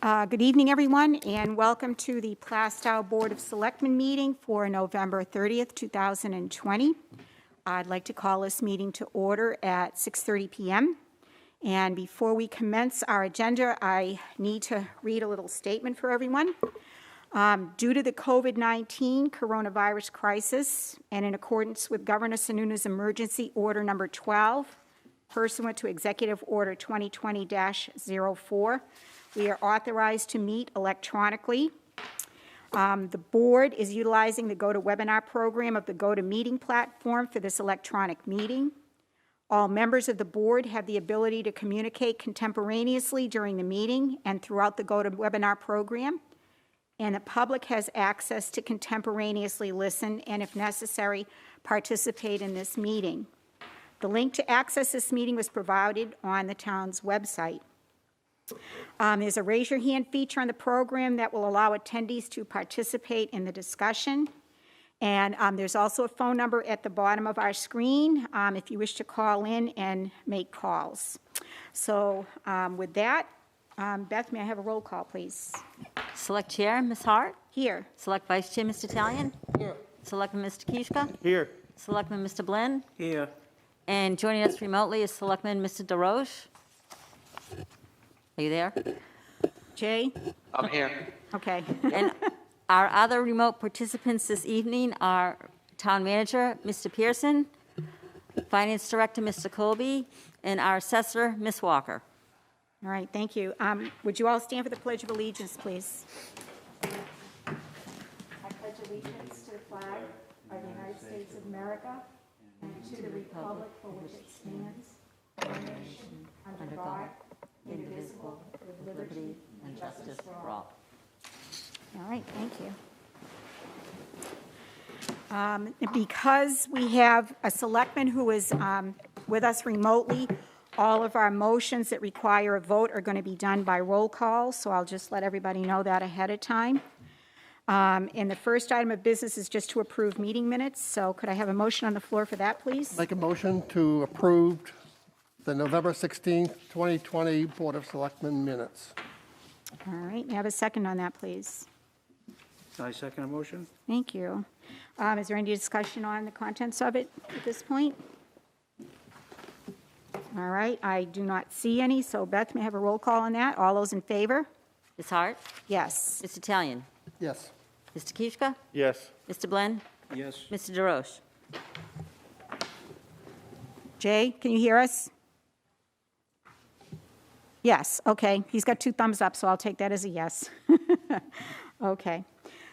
Good evening, everyone, and welcome to the Plaistow Board of Selectmen meeting for November 30th, 2020. I'd like to call this meeting to order at 6:30 p.m. And before we commence our agenda, I need to read a little statement for everyone. Due to the COVID-19 coronavirus crisis and in accordance with Governor Sununu's Emergency Order Number 12, pursuant to Executive Order 2020-04, we are authorized to meet electronically. The board is utilizing the GoToWebinar program of the GoToMeeting platform for this electronic meeting. All members of the board have the ability to communicate contemporaneously during the meeting and throughout the GoToWebinar program. And the public has access to contemporaneously listen and, if necessary, participate in this meeting. The link to access this meeting was provided on the town's website. There's a raise your hand feature on the program that will allow attendees to participate in the discussion. And there's also a phone number at the bottom of our screen if you wish to call in and make calls. So with that, Beth, may I have a roll call, please? Select Chair, Ms. Hart. Here. Select Vice Chair, Mr. Talion. Here. Selectman Mr. Kishka. Here. Selectman Mr. Blinn. Here. And joining us remotely is Selectman Mr. DeRoche. Are you there? Jay? I'm here. Okay. And our other remote participants this evening are Town Manager, Mr. Pearson, Finance Director, Mr. Colby, and our Assessor, Ms. Walker. All right, thank you. Would you all stand for the Pledge of Allegiance, please? I pledge allegiance to the flag of the United States of America and to the republic for which it stands, one nation, under God, indivisible, with liberty and justice for all. All right, thank you. Because we have a selectman who is with us remotely, all of our motions that require a vote are going to be done by roll call, so I'll just let everybody know that ahead of time. And the first item of business is just to approve meeting minutes, so could I have a motion on the floor for that, please? Make a motion to approve the November 16th, 2020 Board of Selectmen minutes. All right, may I have a second on that, please? I second a motion. Thank you. Is there any discussion on the contents of it at this point? All right, I do not see any, so Beth, may I have a roll call on that? All those in favor? Ms. Hart. Yes. Mr. Talion. Yes. Mr. Kishka. Yes. Mr. Blinn. Yes. Mr. DeRoche. Jay, can you hear us? Yes, okay. He's got 2 thumbs up, so I'll take that as a yes. Okay.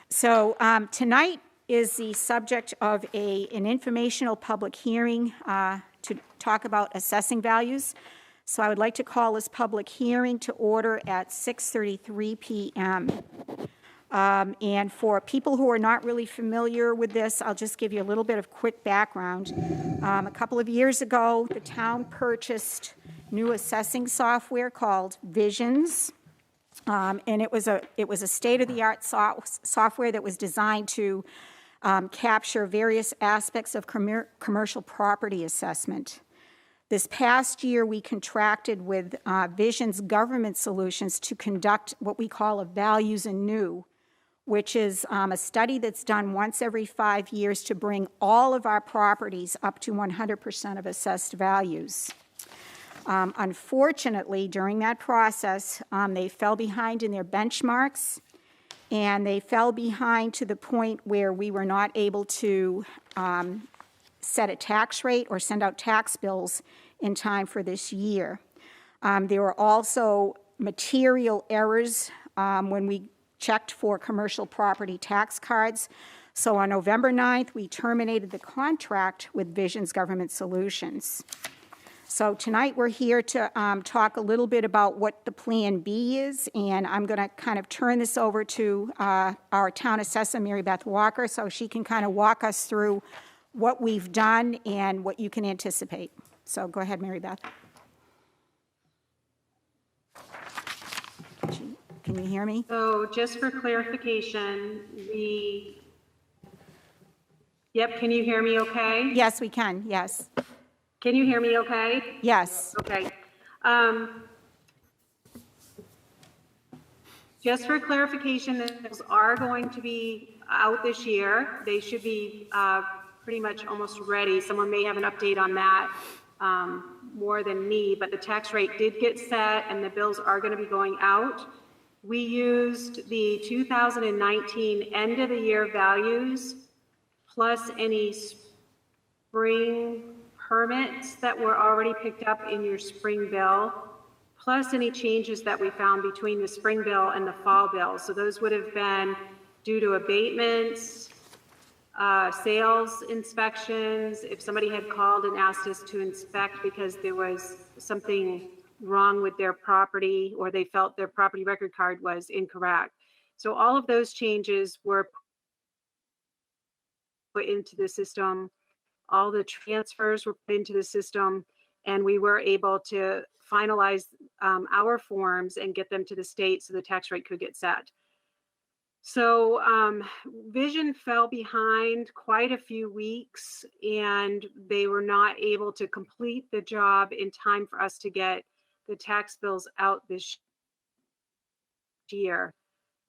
So tonight is the subject of an informational public hearing to talk about assessing values. So I would like to call this public hearing to order at 6:33 p.m. And for people who are not really familiar with this, I'll just give you a little bit of quick background. A couple of years ago, the town purchased new assessing software called Visions. And it was a state-of-the-art software that was designed to capture various aspects of commercial property assessment. This past year, we contracted with Visions Government Solutions to conduct what we call a Values Anew, which is a study that's done once every 5 years to bring all of our properties up to 100% of assessed values. Unfortunately, during that process, they fell behind in their benchmarks, and they fell behind to the point where we were not able to set a tax rate or send out tax bills in time for this year. There were also material errors when we checked for commercial property tax cards. So on November 9th, we terminated the contract with Visions Government Solutions. So tonight we're here to talk a little bit about what the Plan B is, and I'm going to kind of turn this over to our town assessor, Mary Beth Walker, so she can kind of walk us through what we've done and what you can anticipate. So go ahead, Mary Beth. Can you hear me? So just for clarification, yep, can you hear me okay? Yes, we can, yes. Can you hear me okay? Yes. Okay. Just for clarification, those are going to be out this year. They should be pretty much almost ready. Someone may have an update on that more than me, but the tax rate did get set and the bills are going to be going out. We used the 2019 end of the year values plus any spring permits that were already picked up in your spring bill, plus any changes that we found between the spring bill and the fall bill. So those would have been due to abatements, sales inspections, if somebody had called and asked us to inspect because there was something wrong with their property or they felt their property record card was incorrect. So all of those changes were put into the system. All the transfers were put into the system, and we were able to finalize our forms and get them to the state so the tax rate could get set. So Vision fell behind quite a few weeks, and they were not able to complete the job in time for us to get the tax bills out this year.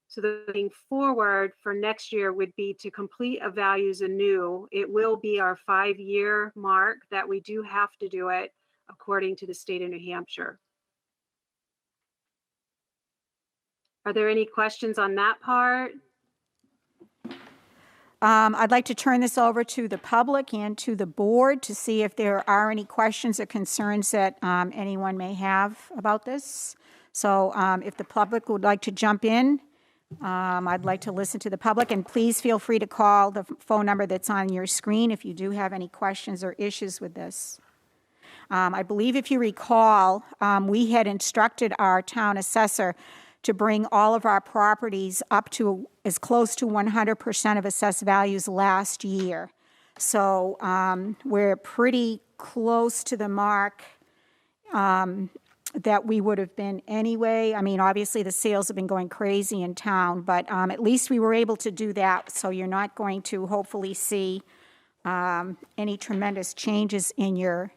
So looking forward for next year would be to complete a values anew. It will be our 5-year mark that we do have to do it according to the state of New Hampshire. Are there any questions on that part? I'd like to turn this over to the public and to the board to see if there are any questions or concerns that anyone may have about this. So if the public would like to jump in, I'd like to listen to the public, and please feel free to call the phone number that's on your screen if you do have any questions or issues with this. I believe if you recall, we had instructed our town assessor to bring all of our properties up to as close to 100% of assessed values last year. So we're pretty close to the mark that we would have been anyway. I mean, obviously the sales have been going crazy in town, but at least we were able to do that. So you're not going to hopefully see any tremendous changes in your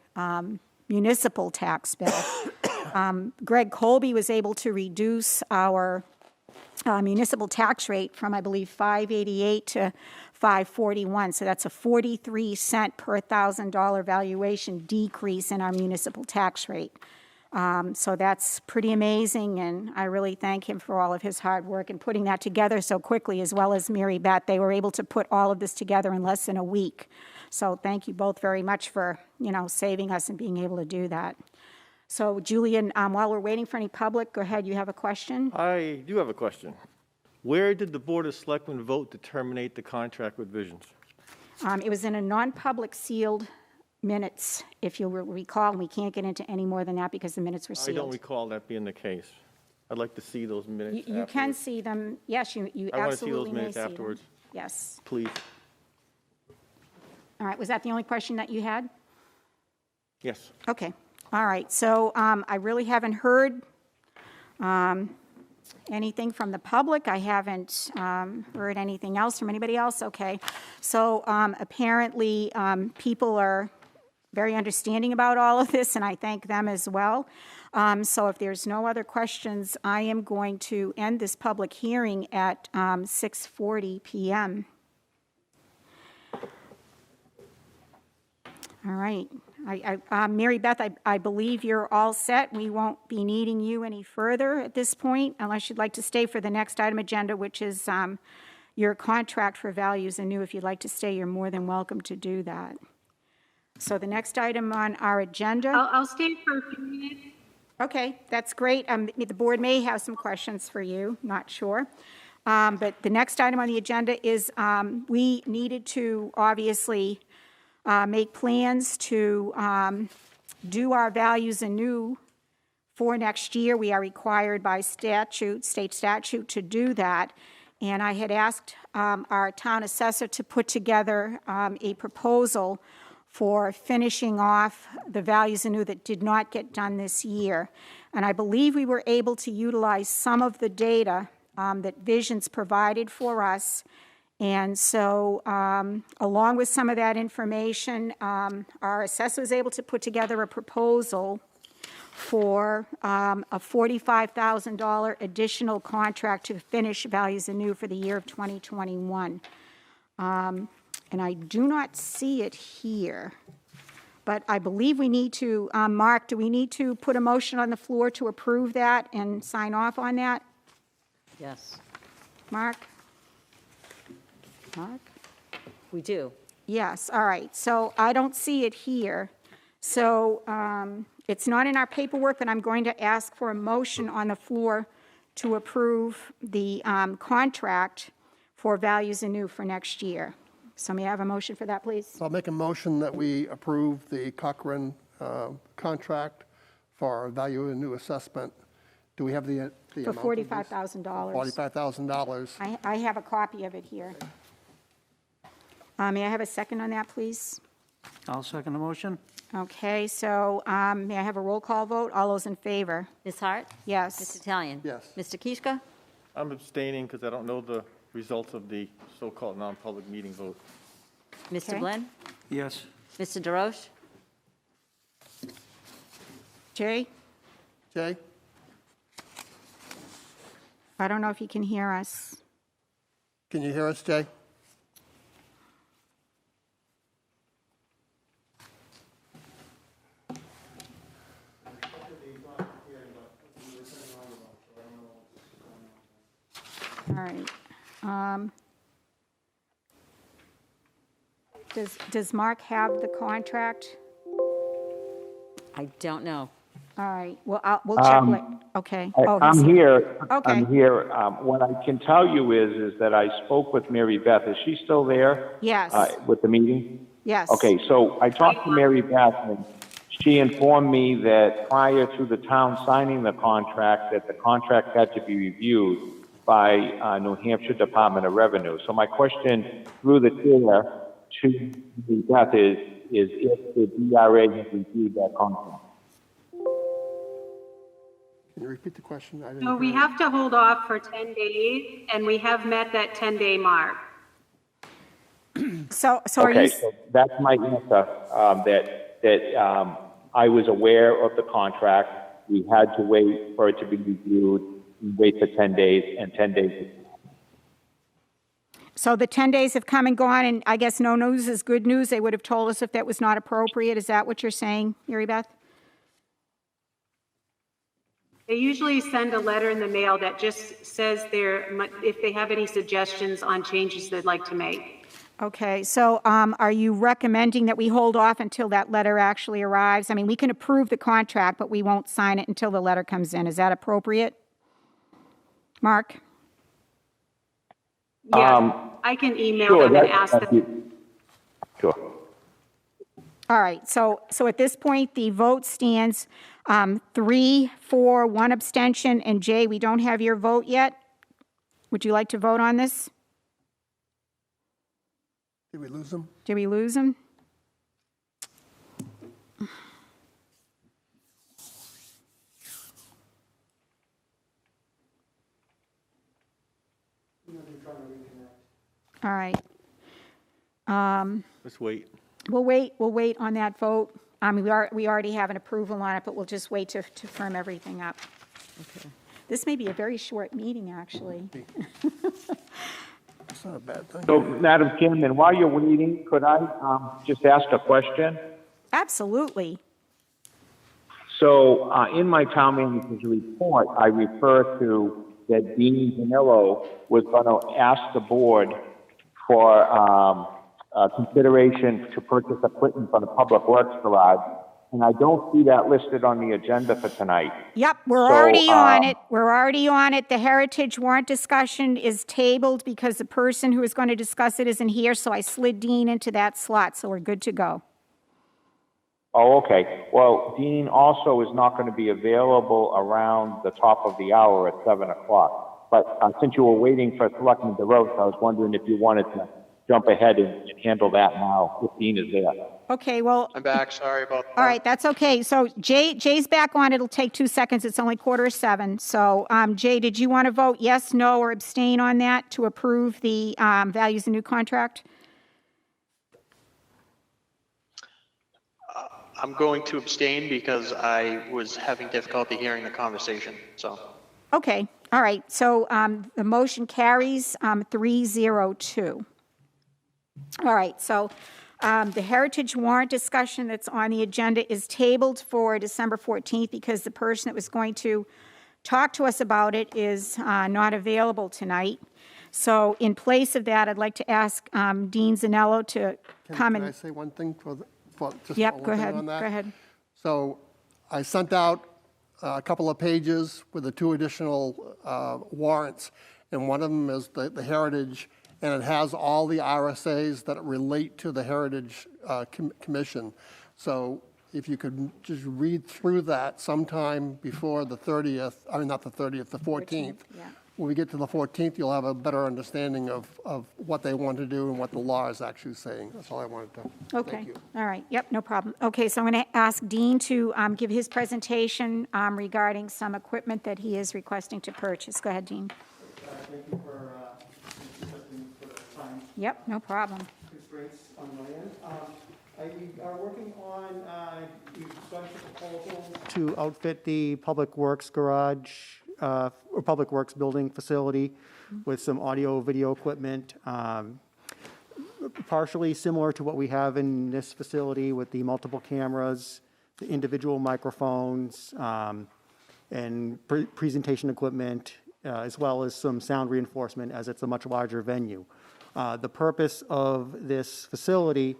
municipal tax bill. Greg Colby was able to reduce our municipal tax rate from, I believe, $5.88 to $5.41. So that's a 43-cent per $1,000 valuation decrease in our municipal tax rate. So that's pretty amazing, and I really thank him for all of his hard work in putting that together so quickly, as well as Mary Beth. They were able to put all of this together in less than a week. So thank you both very much for, saving us and being able to do that. So Julian, while we're waiting for any public, go ahead, you have a question? I do have a question. Where did the Board of Selectmen vote to terminate the contract with Visions? It was in a non-public sealed minutes, if you'll recall, and we can't get into any more than that because the minutes were I sealed. don't recall that being the case. I'd like to see those minutes You can see them, yes, you I want to see absolutely those may minutes see them. afterwards, Yes. please. All right, was that the only question that you had? Yes. Okay, all right, so I really haven't heard anything from the public. I haven't heard anything else from anybody else. Okay, so apparently people are very understanding about all of this, and I thank them as well. So if there's no other questions, I am going to end this public hearing at 6:40 p.m. All right. Mary Beth, I believe you're all set. We won't be needing you any further at this point, unless you'd like to stay for the next item agenda, which is your contract for values anew. If you'd like to stay, you're more than welcome to do that. So the next item on our agenda. I'll stay for a few minutes. Okay, that's great. The board may have some questions for you, not sure. But the next item on the agenda is we needed to obviously make plans to do our values anew for next year. We are required by statute, state statute, to do that. And I had asked our town assessor to put together a proposal for finishing off the values anew that did not get done this year. And I believe we were able to utilize some of the data that Visions provided for us. And so along with some of that information, our assessor was able to put together a proposal for a $45,000 additional contract to finish Values Anew for the year of 2021. And I do not see it here, but I believe we need to, Mark, do we need to put a motion on the floor to approve that and sign off on that? Yes. Mark? Mark? We do. Yes, all right, so I don't see it here. So it's not in our paperwork, but I'm going to ask for a motion on the floor to approve the contract for Values Anew for next year. So may I have a motion for that, please? So I'll make a motion that we approve the Cochrane contract for value and new assessment. Do we have the For amount of this? $45,000. $45,000. I have a copy of it here. May I have a second on that, please? I'll second the motion. Okay, so may I have a roll call vote? All those in favor? Ms. Hart? Yes. Mr. Talian? Yes. Mr. Kishka? I'm abstaining because I don't know the results of the so-called non-public meeting vote. Mr. Okay. Glenn? Yes. Mr. DeRoche? Jay? Jay? I don't know if you can hear us. Can you hear us, Jay? All right. Does Mark have the contract? I don't know. All right, well, we'll check with, okay. Oh, I'm he's here. Okay. I'm here. What I can tell you is that I spoke with Mary Beth. Is she still there? Yes. With the meeting? Yes. Okay, so I talked to Mary Beth, and she informed me that prior to the town signing the contract, that the contract had to be reviewed by New Hampshire Department of Revenue. So my question through the chair to Mary Beth is if the DRA has reviewed that contract. Can you repeat the question? I didn't So we hear it. have to hold off for 10 days, and we have met that 10-day mark. So are you, Okay, so that's my answer, that I was aware of the contract. We had to wait for it to be reviewed, wait for 10 days, and 10 days. so the 10 days have come and gone, and I guess no news is good news. They would have told us if that was not appropriate. Is that what you're saying, Mary Beth? They usually send a letter in the mail that just says if they have any suggestions on changes they'd like to make. Okay, so are you recommending that we hold off until that letter actually arrives? I mean, we can approve the contract, but we won't sign it until the letter comes in. Is that appropriate? Mark? Yeah, I can email Sure, them and ask that's them. Sure. All right, so at this point, the vote stands 3, 4, 1 abstention, and Jay, we don't have your vote yet. Would you like to vote on this? Did we lose him? Did we lose him? All right. Let's wait. We'll wait on that vote. We already have an approval on it, but we'll just wait to firm everything up. Okay. This may be a very short meeting, actually. It's not a bad thing. So, Madam Chairman, while you're waiting, could I just ask a question? Absolutely. So, in my town manager's report, I refer to that Dean Danilo was going to ask the board for consideration to purchase equipment for the Public Works Garage, and I don't see that listed on the agenda for tonight. Yep, we're So, already on it. We're already on it. The heritage warrant discussion is tabled because the person who is going to discuss it isn't here, so I slid Dean into that slot, so we're good to go. Oh, okay. Well, Dean also is not going to be available around the top of the hour at 7 o'clock. But since you were waiting for Selectman DeRoche, I was wondering if you wanted to jump ahead and handle that now, if Dean is there. Okay, well, I'm back, sorry about that. all right, that's okay. So Jay's back on. It'll take 2 seconds. It's only 6:45. So, Jay, did you want to vote yes, no, or abstain on that to approve the Values and New contract? I'm going to abstain because I was having difficulty hearing the conversation, so. Okay, all right, so the motion carries 302. All right, so the heritage warrant discussion that's on the agenda is tabled for December 14th because the person that was going to talk to us about it is not available tonight. So in place of that, I'd like to ask Dean Zanello to come Can I and, say one thing for just yep, one go thing ahead, on that? go ahead. So I sent out a couple of pages with the 2 additional warrants, and one of them is the Heritage, and it has all the RSAs that relate to the Heritage Commission. So if you could just read through that sometime before the 30th, I mean, not the 30th, the 14th. Yeah. When we get to the 14th, you'll have a better understanding of what they want to do and what the law is actually saying. That's all I wanted to. Okay, Thank you. all right, yep, no problem. Okay, so I'm going to ask Dean to give his presentation regarding some equipment that he is requesting to purchase. Go ahead, Dean. Thank you for the time Yep, no problem. constraints on my end. We are working on, we've got a proposal to outfit the Public Works garage, or Public Works building facility with some audio, video equipment, partially similar to what we have in this facility with the multiple cameras, the individual microphones, and presentation equipment, as well as some sound reinforcement as it's a much larger venue. The purpose of this facility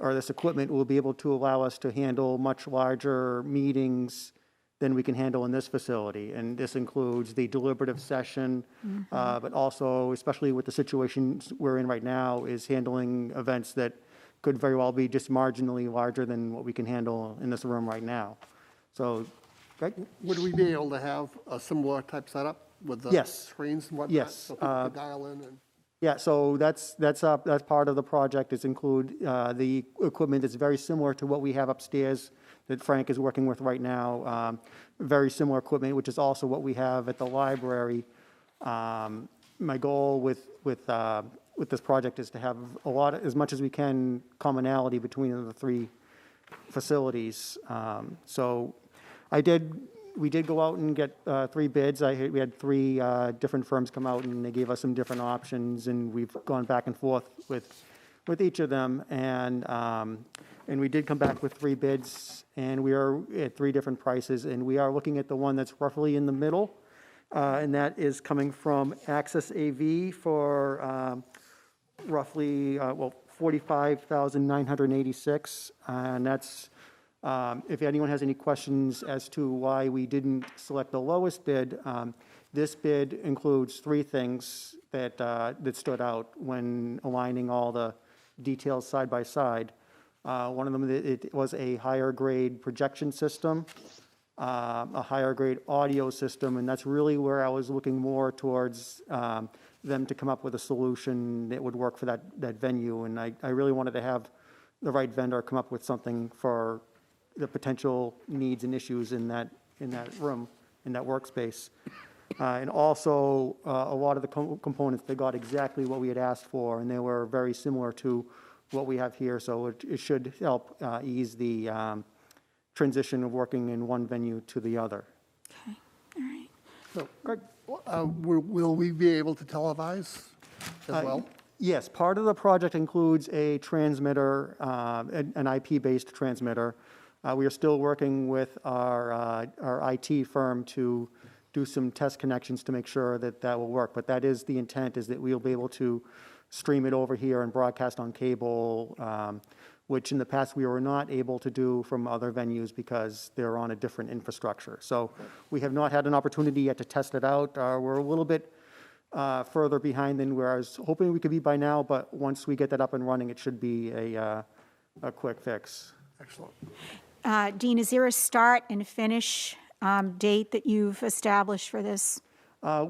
or this equipment will be able to allow us to handle much larger meetings than we can handle in this facility. And this includes the deliberative session, but also, especially with the situations we're in right now, is handling events that could very well be just marginally larger than what we can handle in this room right now. So, Greg? Would we be able to have a similar type setup with the Yes. screens and whatnot? Yes. So people could dial in and. Yeah, so that's part of the project, is include the equipment that's very similar to what we have upstairs that Frank is working with right now. Very similar equipment, which is also what we have at the library. My goal with this project is to have as much as we can, commonality between the 3 facilities. So we did go out and get 3 bids. We had 3 different firms come out, and they gave us some different options, and we've gone back and forth with each of them. And we did come back with 3 bids, and we are at 3 different prices, and we are looking at the one that's roughly in the middle, and that is coming from Access AV for roughly, $45,986, and that's. If anyone has any questions as to why we didn't select the lowest bid, this bid includes 3 things that stood out when aligning all the details side by side. One of them, it was a higher grade projection system, a higher grade audio system, and that's really where I was looking more towards them to come up with a solution that would work for that venue. And I really wanted to have the right vendor come up with something for the potential needs and issues in that room, in that workspace. And also, a lot of the components, they got exactly what we had asked for, and they were very similar to what we have here, so it should help ease the transition of working in one venue to the other. Okay, all right. So, Greg, will we be able to televise as well? Yes, part of the project includes a transmitter, an IP-based transmitter. We are still working with our IT firm to do some test connections to make sure that will work. But that is the intent, is that we'll be able to stream it over here and broadcast on cable, which in the past we were not able to do from other venues because they're on a different infrastructure. So we have not had an opportunity yet to test it out. We're a little bit further behind than where I was hoping we could be by now, but once we get that up and running, it should be a quick fix. Excellent. Dean, is there a start and finish date that you've established for this?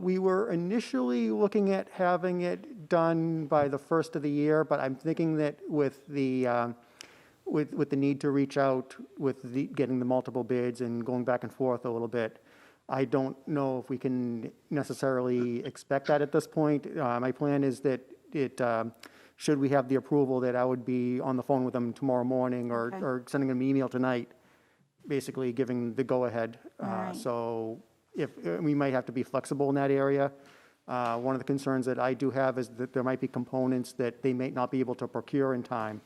We were initially looking at having it done by the first of the year, but I'm thinking that with the need to reach out with getting the multiple bids and going back and forth a little bit, I don't know if we can necessarily expect that at this point. My plan is that it should we have the approval, that I would be on the phone with them tomorrow morning or, Okay. or sending them an email tonight, basically giving the go-ahead. right. So if, we might have to be flexible in that area. One of the concerns that I do have is that there might be components that they may not be able to procure in time.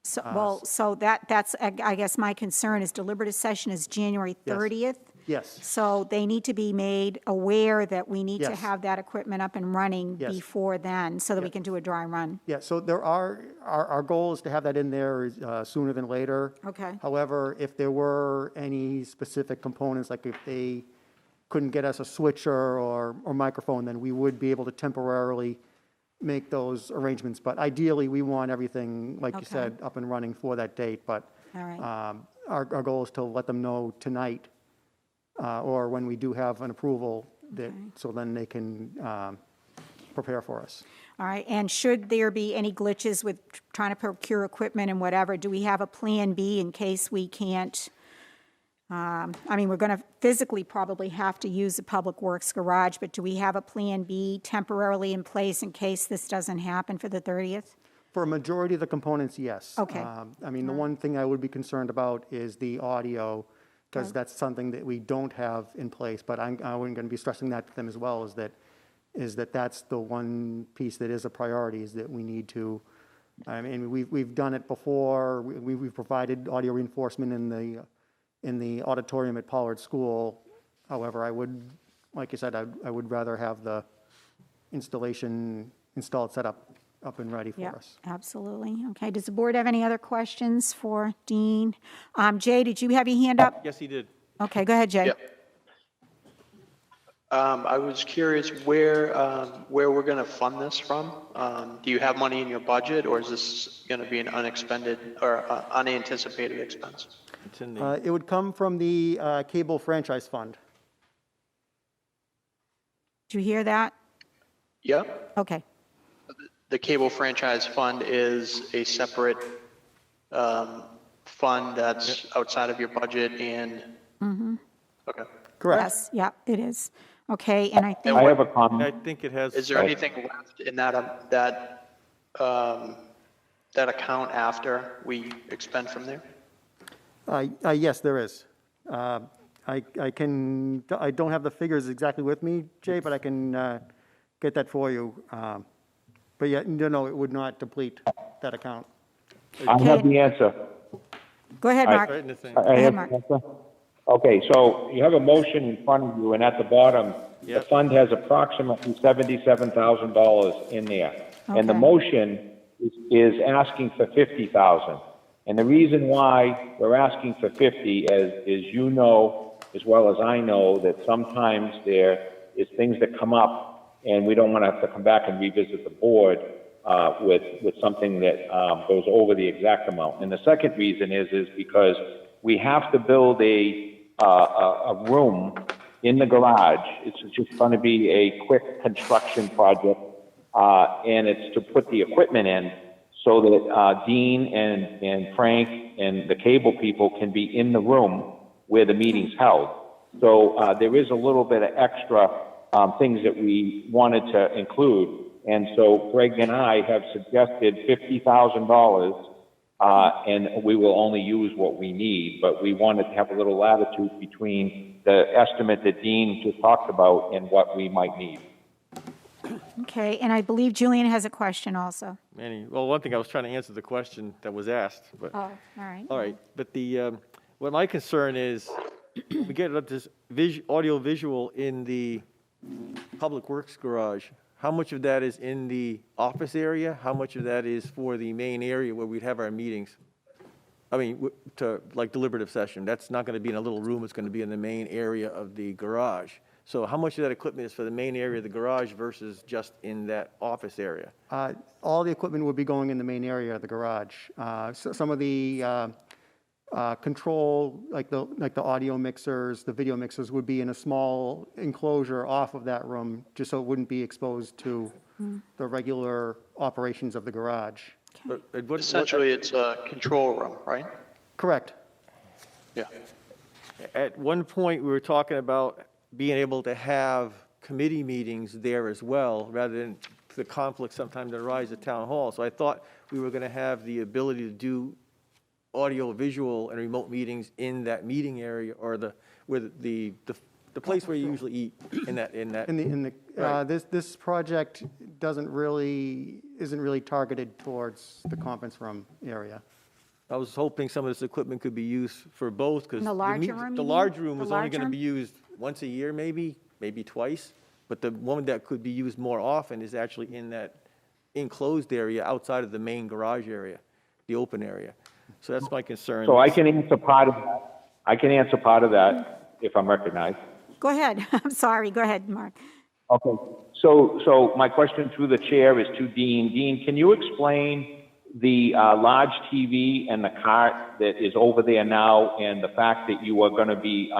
So, well, so that's, I guess my concern is deliberative session is January 30th. Yes, So they need to be made aware that we need to Yes. have that equipment up and running Yes. before then, so that we can do a dry run. yeah, so there are, our goal is to have that in there sooner than later. Okay. However, if there were any specific components, like if they couldn't get us a switcher or microphone, then we would be able to temporarily make those arrangements. But ideally, we want everything, like you Okay. said, up and running for that date. But All right. our goal is to let them know tonight, or when we do have an approval, that, so then they can prepare for us. All right, and should there be any glitches with trying to procure equipment and whatever, do we have a Plan B in case we can't? I mean, we're going to physically probably have to use the Public Works garage, but do we have a Plan B temporarily in place in case this doesn't happen for the 30th? For a majority of the components, yes. Okay. I mean, the one thing I would be concerned about is the audio, because that's something that we don't have in place. But I'm going to be stressing that to them as well, is that that's the one piece that is a priority, is that we need to, I mean, we've done it before. We've provided audio reinforcement in the auditorium at Pollard School. However, I would, like you said, I would rather have the installed, set up and ready for Yeah, us. absolutely. Okay, does the board have any other questions for Dean? Jay, did you have your hand up? Yes, he did. Okay, go ahead, Jay. Yep. I was curious where we're going to fund this from. Do you have money in your budget, or is this going to be an unexpended or unanticipated expense? It's in the, It would come from the cable franchise fund. Did you hear that? Yep. Okay, The cable franchise fund is a separate fund that's outside of your budget and, okay. Correct. yes, yeah, it is. Okay, and I think, I have a I comment. think it has. Is there anything left in that account after we expend from there? Yes, there is. I don't have the figures exactly with me, Jay, but I can get that for you. But yeah, no, it would not deplete that account. I have the answer. go ahead, Mark. Right in the thing. I have Mark. the answer. Okay, so you have a motion in front of you, and at the bottom, the Yep. fund has approximately $77,000 in there. And the Okay. motion is asking for 50,000. And the reason why we're asking for 50 is you know, as well as I know, that sometimes there is things that come up, and we don't want to have to come back and revisit the board with something that goes over the exact amount. And the second reason is because we have to build a room in the garage. It's just going to be a quick construction project, and it's to put the equipment in so that Dean and Frank and the cable people can be in the room where the meeting's held. So there is a little bit of extra things that we wanted to include. And so Greg and I have suggested $50,000, and we will only use what we need, but we wanted to have a little latitude between the estimate that Dean just talked about and what we might need. Okay, and I believe Julian has a question also. Manny, well, one thing, I was trying to answer the question that was asked, but, Oh, all right. all right. But what my concern is, we get this audio visual in the Public Works garage. How much of that is in the office area? How much of that is for the main area where we'd have our meetings? I mean, to like deliberative session, that's not going to be in a little room, it's going to be in the main area of the garage. So how much of that equipment is for the main area of the garage versus just in that office area? All the equipment would be going in the main area of the garage. So some of the control, like the audio mixers, the video mixers, would be in a small enclosure off of that room, just so it wouldn't be exposed to the regular operations of the garage. But Essentially, it's a control room, right? Correct. Yeah. At one point, we were talking about being able to have committee meetings there as well, rather than the conflict sometimes that arise at town hall. So I thought we were going to have the ability to do audio, visual, and remote meetings in that meeting area, or the place where you usually eat in that. Right. This project isn't really targeted towards the conference room area. I was hoping some of this equipment could be used for both, because The larger room, the you large mean? room The is only large going to room? be used once a year, maybe twice. But the one that could be used more often is actually in that enclosed area outside of the main garage area, the open area. So that's my concern. So I can answer part of that. I can answer part of that if I'm recognized. Go ahead. I'm sorry. Go ahead, Mark. Okay. So my question through the chair is to Dean. Dean, can you explain the large TV and the cart that is over there now, and the fact that you are going to be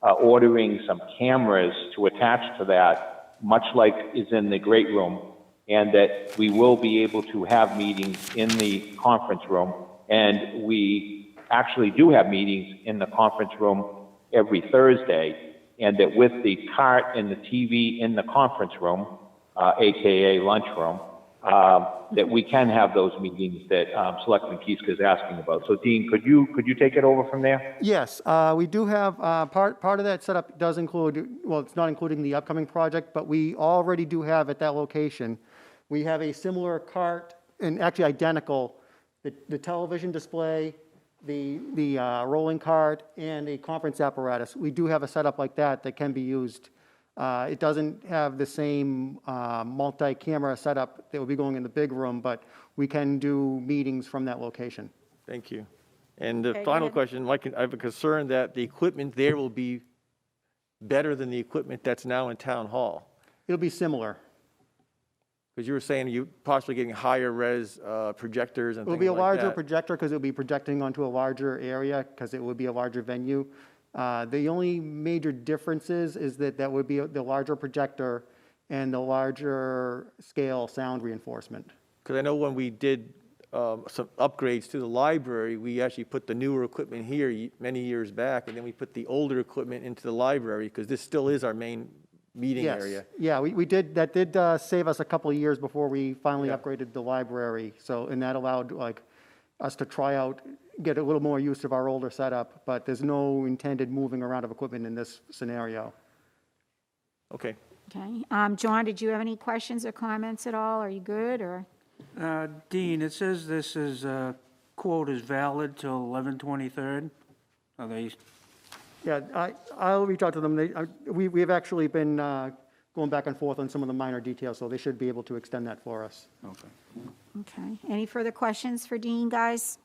ordering some cameras to attach to that, much like is in the great room, and that we will be able to have meetings in the conference room, and we actually do have meetings in the conference room every Thursday, and that with the cart and the TV in the conference room, AKA lunchroom, that we can have those meetings that Selectman Kieska is asking about. So Dean, could you take it over from there? Yes, we do have, part of that setup does include, well, it's not including the upcoming project, but we already do have at that location, we have a similar cart, and actually identical, the television display, the rolling cart, and a conference apparatus. We do have a setup like that can be used. It doesn't have the same multi-camera setup that will be going in the big room, but we can do meetings from that location. Thank you. And the Okay, go final ahead. question, Mike, I have a concern that the equipment there will be better than the equipment that's now in town hall. It'll be similar. Because you were saying you possibly getting higher res projectors and It'll things be a like larger that. projector because it'll be projecting onto a larger area because it would be a larger venue. The only major differences is that would be the larger projector and the larger scale sound reinforcement. Because I know when we did some upgrades to the library, we actually put the newer equipment here many years back, and then we put the older equipment into the library, because this still is our main meeting Yes. area. Yeah, we did, that did save us a couple of years before we finally Yeah. upgraded the library. So, and that allowed us to try out, get a little more use of our older setup, but there's no intended moving around of equipment in this scenario. Okay. Okay. John, did you have any questions or comments at all? Are you good, or? Dean, it says this is, quote is valid till 11/23rd. Are they, Yeah, I'll reach out to them. We've actually been going back and forth on some of the minor details, so they should be able to extend that for us. okay. Okay. Any further questions for Dean, guys?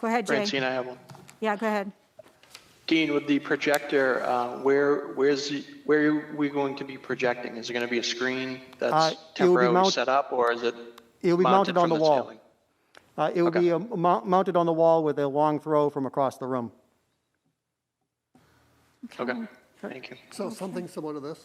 Go ahead, Jay. Francine, I have one. Yeah, go ahead. Dean, with the projector, where are we going to be projecting? Is it going to be a screen that's It will be temporarily set up, or is it It'll be mounted on from the wall. ceiling? It will Okay. be mounted on the wall with a long throw from across the room. Okay, thank you. So something similar to this?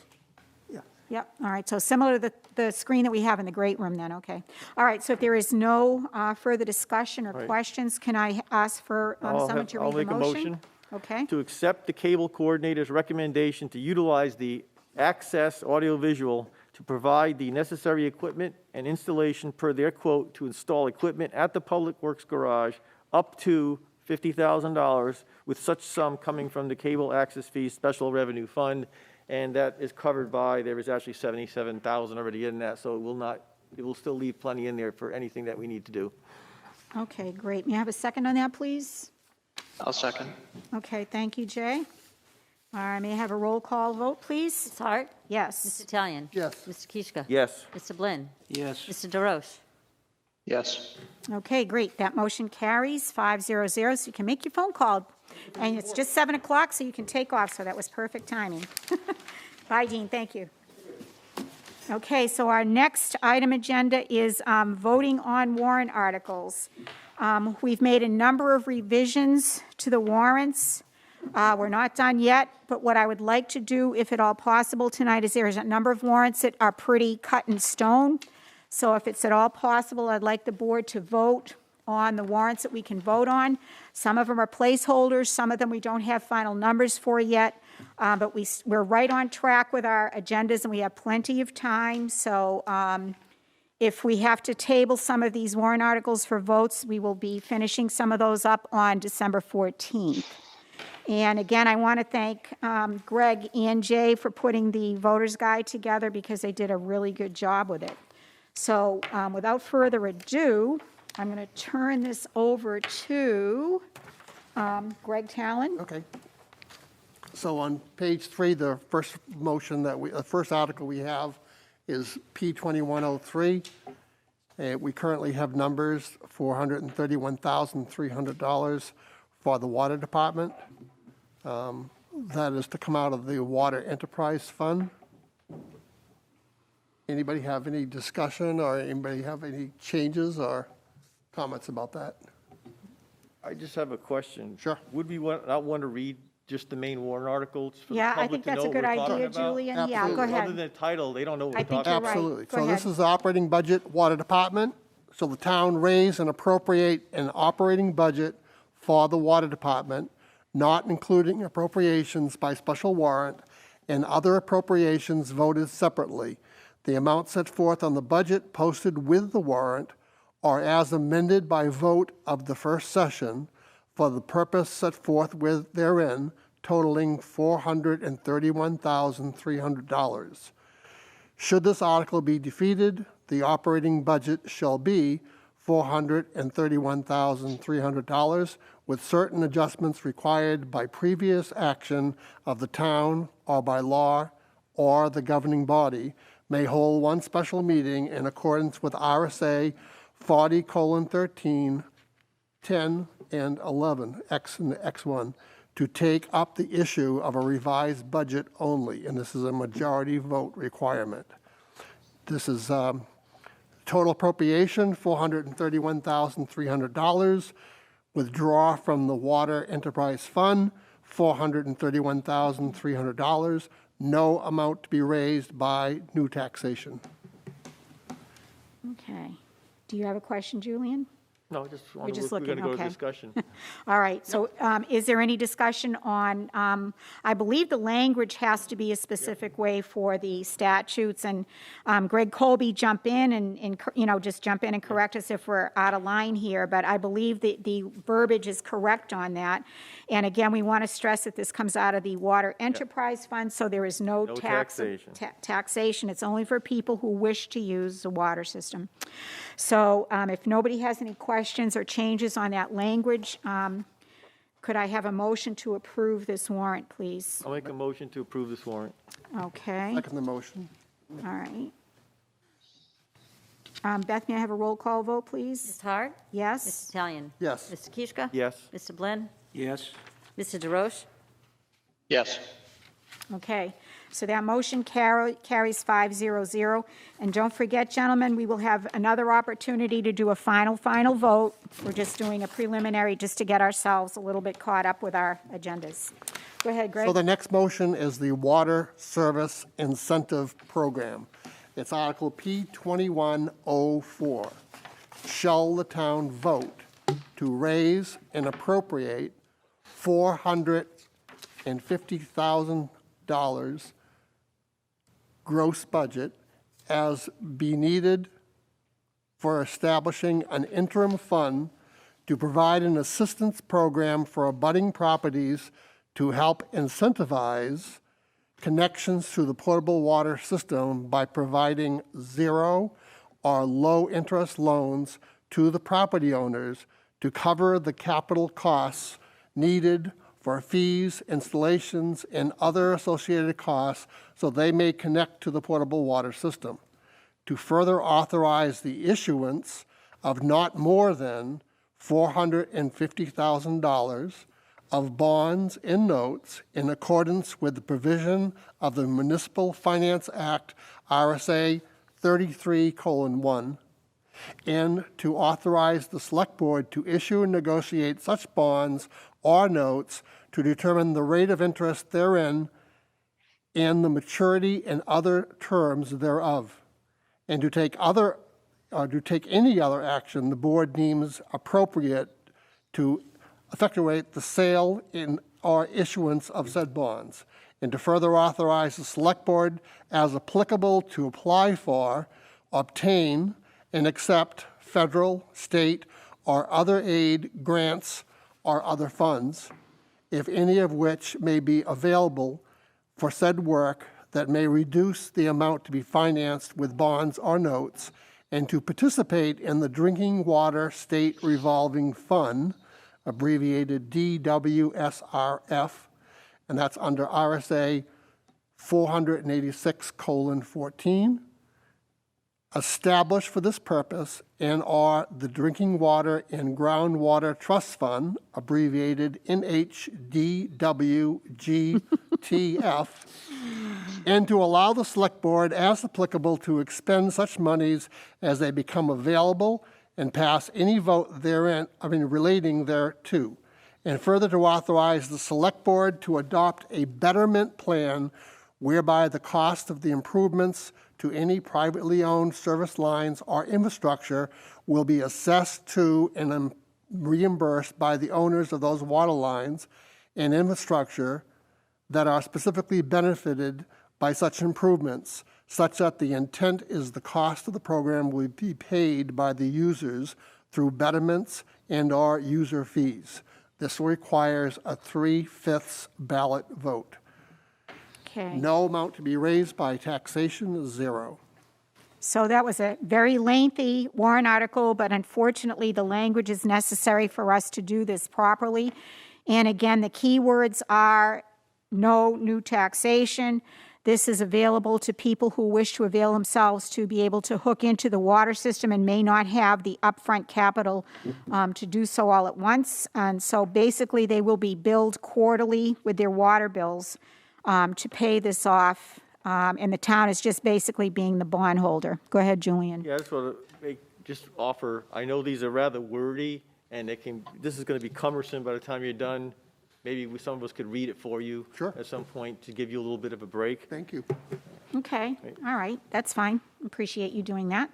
Yep, all right, so similar to the screen that we have in the great room then, okay. All right, so if there is no further discussion or Right. questions, can I ask for someone to I'll read the make a motion. Okay, To accept the cable coordinator's recommendation to utilize the Access audiovisual to provide the necessary equipment and installation per their quote to install equipment at the Public Works Garage up to $50,000, with such sum coming from the Cable Access Fee Special Revenue Fund. And that is covered by, there is actually $77,000 already in that, so it will still leave plenty in there for anything that we need to do. okay, great. May I have a second on that, please? I'll second. Okay, thank you, Jay. All right, may I have a roll call vote, please? Ms. Hart? Yes. Mr. Talion? Yes. Mr. Kieska? Yes. Mr. Blinn? Yes, Mr. DeRoche? Yes. Okay, great. That motion carries 500, so you can make your phone call. And it's just 7 o'clock, so you can take off, so that was perfect timing. Bye, Dean, thank you. Okay, so our next item agenda is voting on warrant articles. We've made a number of revisions to the warrants. We're not done yet, but what I would like to do, if at all possible tonight, is there's a number of warrants that are pretty cut in stone. So if it's at all possible, I'd like the board to vote on the warrants that we can vote on. Some of them are placeholders, some of them we don't have final numbers for yet, but we're right on track with our agendas, and we have plenty of time. So If we have to table some of these warrant articles for votes, we will be finishing some of those up on December 14th. And again, I want to thank Greg and Jay for putting the voter's guide together because they did a really good job with it. So without further ado, I'm going to turn this over to Greg Talon. Okay. So on page 3, the first motion the first article we have is P2103. We currently have numbers $431,300 for the water department. That is to come out of the Water Enterprise Fund. Anybody have any discussion or anybody have any changes or comments about that? I just have a question. Sure. Would we not want to read just the main warrant articles for the Yeah, I public think to that's know a what good we're talking idea, about? Julian. Yeah, go Absolutely. Other ahead. than the title, they don't know what I we're think talking you're about. right. Absolutely. Go So this ahead. is the operating budget, water department. So the town raise and appropriate an operating budget for the water department, not including appropriations by special warrant and other appropriations voted separately. The amount set forth on the budget posted with the warrant or as amended by vote of the first session for the purpose set forth with therein, totaling $431,300. Should this article be defeated, the operating budget shall be $431,300 with certain adjustments required by previous action of the town or by law or the governing body may hold one special meeting in accordance with RSA 40:13, 10 and 11, X and X1, to take up the issue of a revised budget only, and this is a majority vote requirement. This is total appropriation, $431,300. Withdraw from the Water Enterprise Fund, $431,300. No amount to be raised by new taxation. Okay. Do you have a question, Julian? No, just You're want just to, we're going to looking, go to okay. discussion. All right, so is there any discussion on, I believe the language has to be a specific way for the statutes, and Greg Colby jump in and, you know, just jump in and correct us if we're out of line here, but I believe that the verbiage is correct on that. And again, we want to stress that this comes out of the Water Enterprise Fund, so there is no No taxation. taxation. Taxation. It's only for people who wish to use the water system. So if nobody has any questions or changes on that language, could I have a motion to approve this warrant, please? I'll make a motion to approve this warrant. Okay, Second the motion. all right. Beth, may I have a roll call vote, please? Ms. Hart? Yes? Mr. Talian? Yes. Mr. Kishka? Yes. Mr. Blinn? Yes, Mr. DeRoche? Yes. Okay, so that motion carries 5-0-0. And don't forget, gentlemen, we will have another opportunity to do a final vote. We're just doing a preliminary just to get ourselves a little bit caught up with our agendas. Go ahead, Greg. So the next motion is the Water Service Incentive Program. It's Article P2104. Shall the town vote to raise and appropriate $450,000 gross budget as be needed for establishing an interim fund to provide an assistance program for abutting properties to help incentivize connections to the potable water system by providing zero or low-interest loans to the property owners to cover the capital costs needed for fees, installations, and other associated costs so they may connect to the potable water system. To further authorize the issuance of not more than $450,000 of bonds and notes in accordance with the provision of the Municipal Finance Act, RSA 33:1, and to authorize the Select Board to issue and negotiate such bonds or notes to determine the rate of interest therein and the maturity and other terms thereof, and to take any other action the board deems appropriate to effectuate the sale or issuance of said bonds, and to further authorize the Select Board as applicable to apply for, obtain, and accept federal, state, or other aid, grants, or other funds, if any of which may be available for said work that may reduce the amount to be financed with bonds or notes, and to participate in the Drinking Water State Revolving Fund, abbreviated DWSRF, and that's under RSA 486:14, established for this purpose, and or the Drinking Water and Groundwater Trust Fund, abbreviated NHDWGTF, and to allow the Select Board, as applicable, to expend such monies as they become available and pass any vote therein, relating thereto, and further to authorize the Select Board to adopt a betterment plan whereby the cost of the improvements to any privately owned service lines or infrastructure will be assessed to and reimbursed by the owners of those water lines and infrastructure that are specifically benefited by such improvements, such that the intent is the cost of the program will be paid by the users through betterments and or user fees. This requires a 3/5 ballot vote. Okay. No amount to be raised by taxation is zero. So that was a very lengthy warrant article, but unfortunately, the language is necessary for us to do this properly. And again, the key words are no new taxation. This is available to people who wish to avail themselves to be able to hook into the water system and may not have the upfront capital to do so all at once. And so basically, they will be billed quarterly with their water bills to pay this off, and the town is just basically being the bondholder. Go ahead, Julian. Yeah, I just want to just offer, I know these are rather wordy, and this is going to be cumbersome by the time you're done. Maybe some of us could read it for you. Sure. At some point to give you a little bit of a break. Thank you. Okay, all right, that's fine. Appreciate you doing that.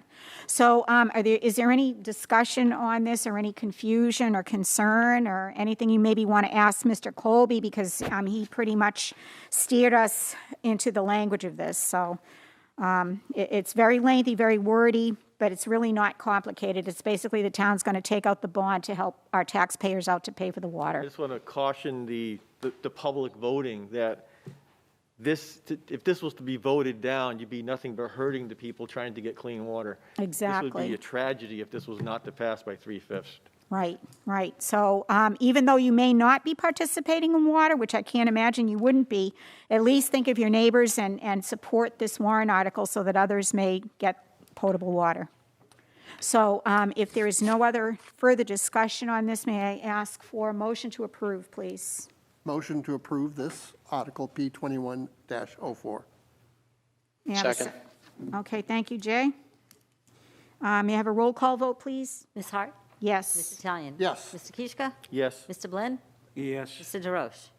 So is there any discussion on this or any confusion or concern or anything you maybe want to ask Mr. Colby, because he pretty much steered us into the language of this. So it's very lengthy, very wordy, but it's really not complicated. It's basically the town's going to take out the bond to help our taxpayers out to pay for the I water. just want to caution the public voting that if this was to be voted down, you'd be nothing but hurting the people trying to get clean water. This would Exactly. be a tragedy if this was not to pass by 3/5. Right, right. So even though you may not be participating in water, which I can't imagine you wouldn't be, at least think of your neighbors and support this warrant article so that others may get potable water. So if there is no other further discussion on this, may I ask for a motion to approve, please? Motion to approve this Article P21-04. May I have a Second. Okay, thank you, Jay. May I have a roll call vote, please? Ms. Hart? Yes. Mr. Talion? Yes. Mr. Kishka? Yes. Mr. Blinn? Yes. Mr. DeRoche?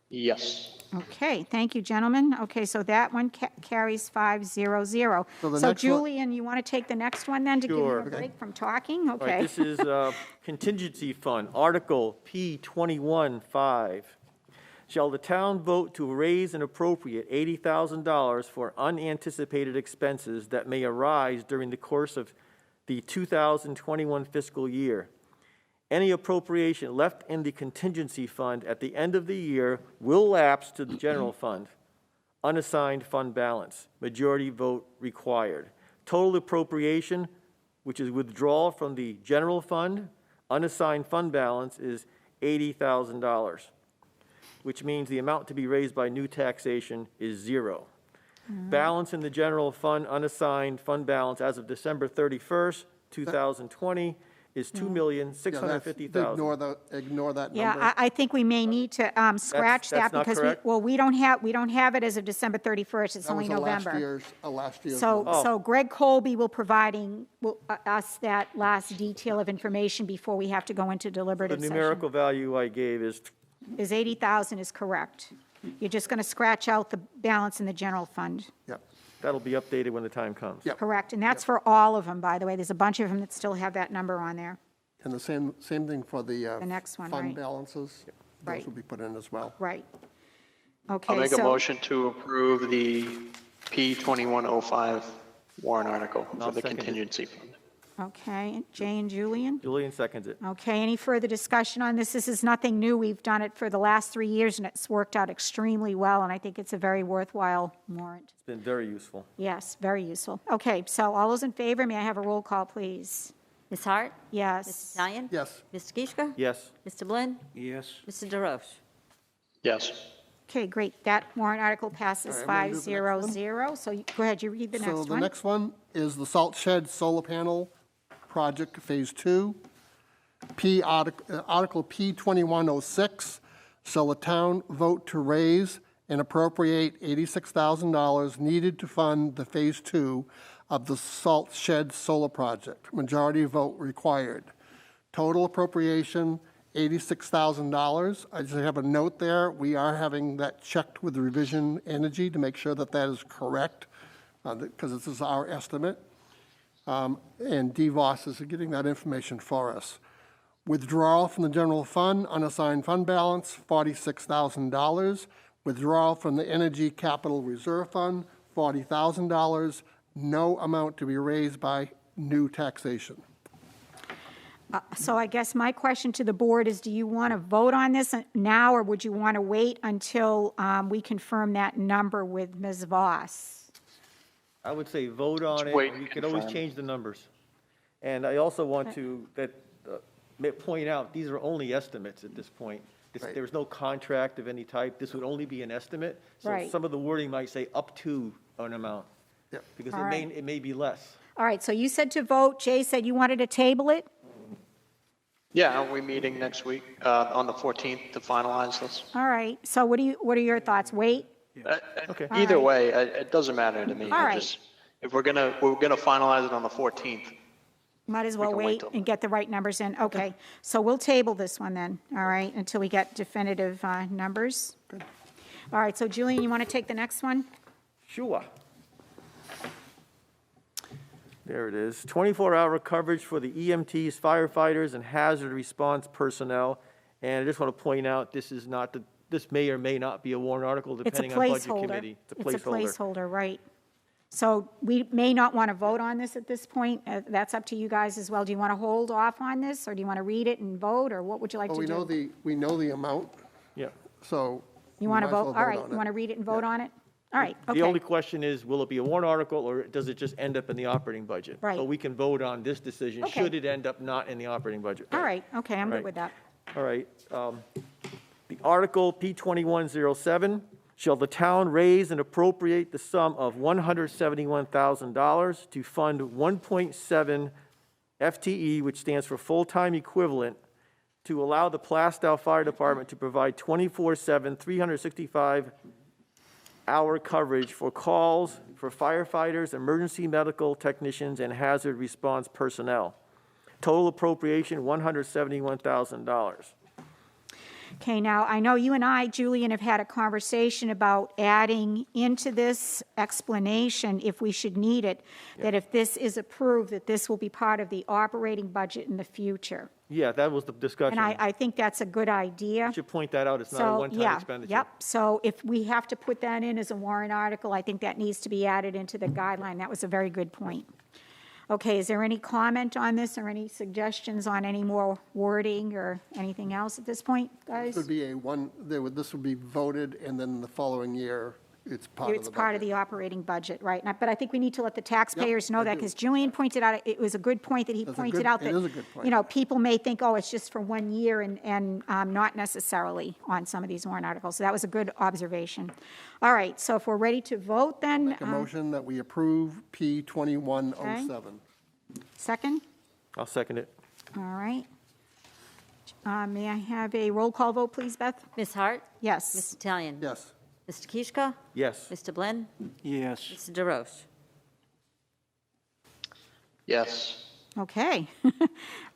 Yes. Okay, thank you, gentlemen. Okay, so that one carries 5-0-0. So the So next one- Julian, you want to take the next one then to give you Sure. a break from talking? All right, Okay. this is contingency fund, Article P21-5. Shall the town vote to raise and appropriate $80,000 for unanticipated expenses that may arise during the course of the 2021 fiscal year? Any appropriation left in the contingency fund at the end of the year will lapse to the general fund. Unassigned fund balance, majority vote required. Total appropriation, which is withdrawal from the general fund, unassigned fund balance is $80,000, which means the amount to be raised by new taxation is zero. Balance in the general fund, unassigned fund balance as of December 31st, 2020 is $2,650,000. Ignore that number. Yeah, I think we may need to scratch That's that not because correct? we don't have it as of December 31st. It's That only was November. last year's So, number. so Greg Colby will providing us that last detail of information before we have to go into The deliberative session. numerical value I gave is, 80,000 is correct. You're just going to scratch out the balance in the general fund. Yep. that'll be updated when the time comes. Yep. Correct, and that's for all of them, by the way. There's a bunch of them that still have that number on there. And the same thing for the next one, fund right. balances. Right. Those will be put in as well. Right. Okay, I'll make a so- motion to approve the P2105. warrant article I'll for the second it. contingency fund. Okay, Jay and Julian? Julian seconds it. Okay, any further discussion on this? This is nothing new. We've done it for the last 3 years, and it's worked out extremely well, and I think it's a very worthwhile warrant. It's been very useful. Yes, very useful. Okay, so all those in favor, may I have a roll call, please? Ms. Hart? Mr. Yes. Italian? Yes. Mr. Kishka? Yes. Mr. Blinn? Yes. Mr. DeRoche? Yes. Okay, great. That warrant article passes All right, I'm gonna do the next 500. So go ahead, you read the next So one. the next one is the Salt Shed Solar Panel Project Phase 2. Article P2106, shall the town vote to raise and appropriate $86,000 needed to fund the Phase 2 of the Salt Shed Solar Project. Majority vote required. Total appropriation, $86,000. I just have a note there. We are having that checked with Revision Energy to make sure that that is correct, because this is our estimate. And DVOS is getting that information for us. Withdrawal from the general fund, unassigned fund balance, $46,000. Withdrawal from the Energy Capital Reserve Fund, $40,000. No amount to be raised by new taxation. So I guess my question to the board is, do you want to vote on this now, or would you want to wait until we confirm that number with Ms. Voss? I would say vote on it. wait and and We can always confirm. change the numbers. And I also want to point out, these are only estimates at this point. Right. There's no contract of any type. This would only be an estimate. So Right. some of the wording might say up to an amount. Yep. Because All right. it may be less. All right, so you said to vote. Jay said you wanted to table it? Yeah, aren't we meeting next week, on the 14th to finalize this? All right, so what are your thoughts? Wait? Okay. Either All way, it doesn't matter to me. All I right. just, if we're gonna finalize it on the 14th. Might as well can wait wait till and get the right numbers in. Okay, so we'll table this one then, all right, until we get definitive numbers. All right, so Julian, you want to take the next one? Sure. There it is. 24-hour coverage for the EMTs, firefighters, and hazard response personnel. And I just want to point out, this may or may not be a warrant article, It's a depending on Budget placeholder. Committee. It's a placeholder, right. So we may not want to vote on this at this point. That's up to you guys as well. Do you want to hold off on this, or do you want to read it and vote, or what would you like Well, to do? we know the amount, Yeah. so. You want to we might as vote? well All right, on you it. want to read it and vote on it? All right, The only okay. question is, will it be a warrant article, or does it just end up in the operating budget? Right. But we can vote on this decision, Okay. should it end up not in the operating budget. All right, okay, I'm good Right. with that. All right. The Article P2107, shall the town raise and appropriate the sum of $171,000 to fund 1.7 FTE, which stands for full-time equivalent, to allow the Plaistow Fire Department to provide 24/7, 365-hour coverage for calls for firefighters, emergency medical technicians, and hazard response personnel. Total appropriation, $171,000. Okay, now, I know you and I, Julian, have had a conversation about adding into this explanation, if we should need it, that if this is approved, that this will be part of the operating budget in the future. Yeah, that was the discussion. And I think that's a good idea. Should point that out, it's not a So, one-time yeah, expenditure. yep. So if we have to put that in as a warrant article, I think that needs to be added into the guideline. That was a very good point. Okay, is there any comment on this or any suggestions on any more wording or anything else at this point, guys? This would be this would be voted, and then the following year, it's part of the It's part of budget. the operating budget, right? But I think we need to let the taxpayers know I that, do. because Julian pointed out, it was a good point that he That's a pointed good- out it that, is a good point. you know, people may think, oh, it's just for 1 year and not necessarily on some of these warrant articles. So that was a good observation. All right, so if we're ready to vote, then, Make a motion that we approve P2107. second? I'll second it. All right. May I have a roll call vote, please, Beth? Ms. Hart? Yes. Mr. Italian? Yes. Mr. Kishka? Yes. Mr. Blinn? Yes. Mr. DeRoche? Yes. Okay. All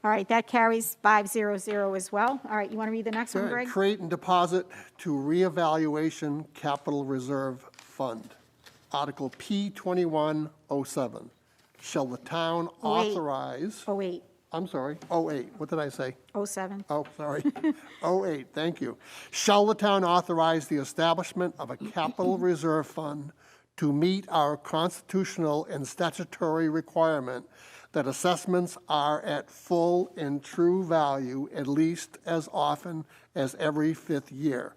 right, that carries 500 as well. All right, you want to read the next one, Good. Greg? Create and deposit to reevaluation capital reserve fund. Article P2107. Shall the town Wait. authorize, Oh, wait, I'm sorry, 08, what did I say? 07. Oh, sorry. 08, thank you. Shall the town authorize the establishment of a capital reserve fund to meet our constitutional and statutory requirement that assessments are at full and true value at least as often as every 5th year.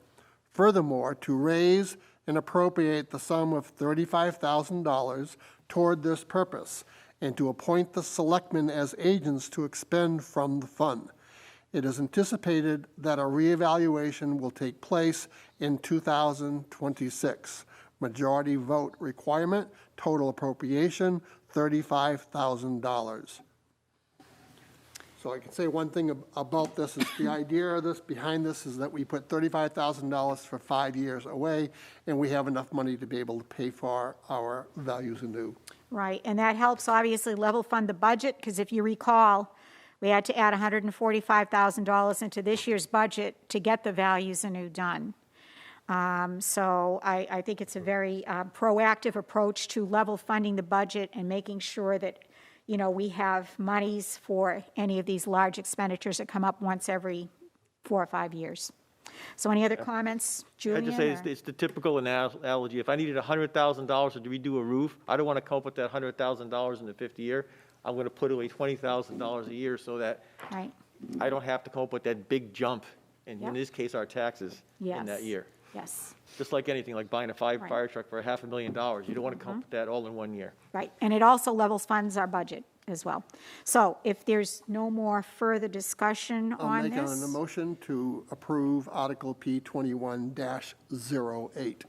Furthermore, to raise and appropriate the sum of $35,000 toward this purpose, and to appoint the selectmen as agents to expend from the fund. It is anticipated that a reevaluation will take place in 2026. Majority vote requirement, total appropriation, $35,000. So I can say one thing about this is the idea of this, behind this, is that we put $35,000 for 5 years away, and we have enough money to be able to pay for our values anew. Right, and that helps obviously level fund the budget, because if you recall, we had to add $145,000 into this year's budget to get the values anew done. So I think it's a very proactive approach to level funding the budget and making sure that, you know, we have monies for any of these large expenditures that come up once every 4 or 5 years. So any other comments, Julian? I'd just say or- it's the typical analogy. If I needed $100,000 to redo a roof, I don't want to come up with that $100,000 in the 5th year. I'm going to put away $20,000 a year so that Right, I don't have to come up with that big jump, and Yep. in this case, our taxes in that Yes. year. yes, Just like anything, like buying a Right. fire truck for $500,000. You don't want to come up with that all in 1 year. right. And it also levels funds our budget as well. So if there's no more further discussion I'll on make a this. motion to approve Article P21-08.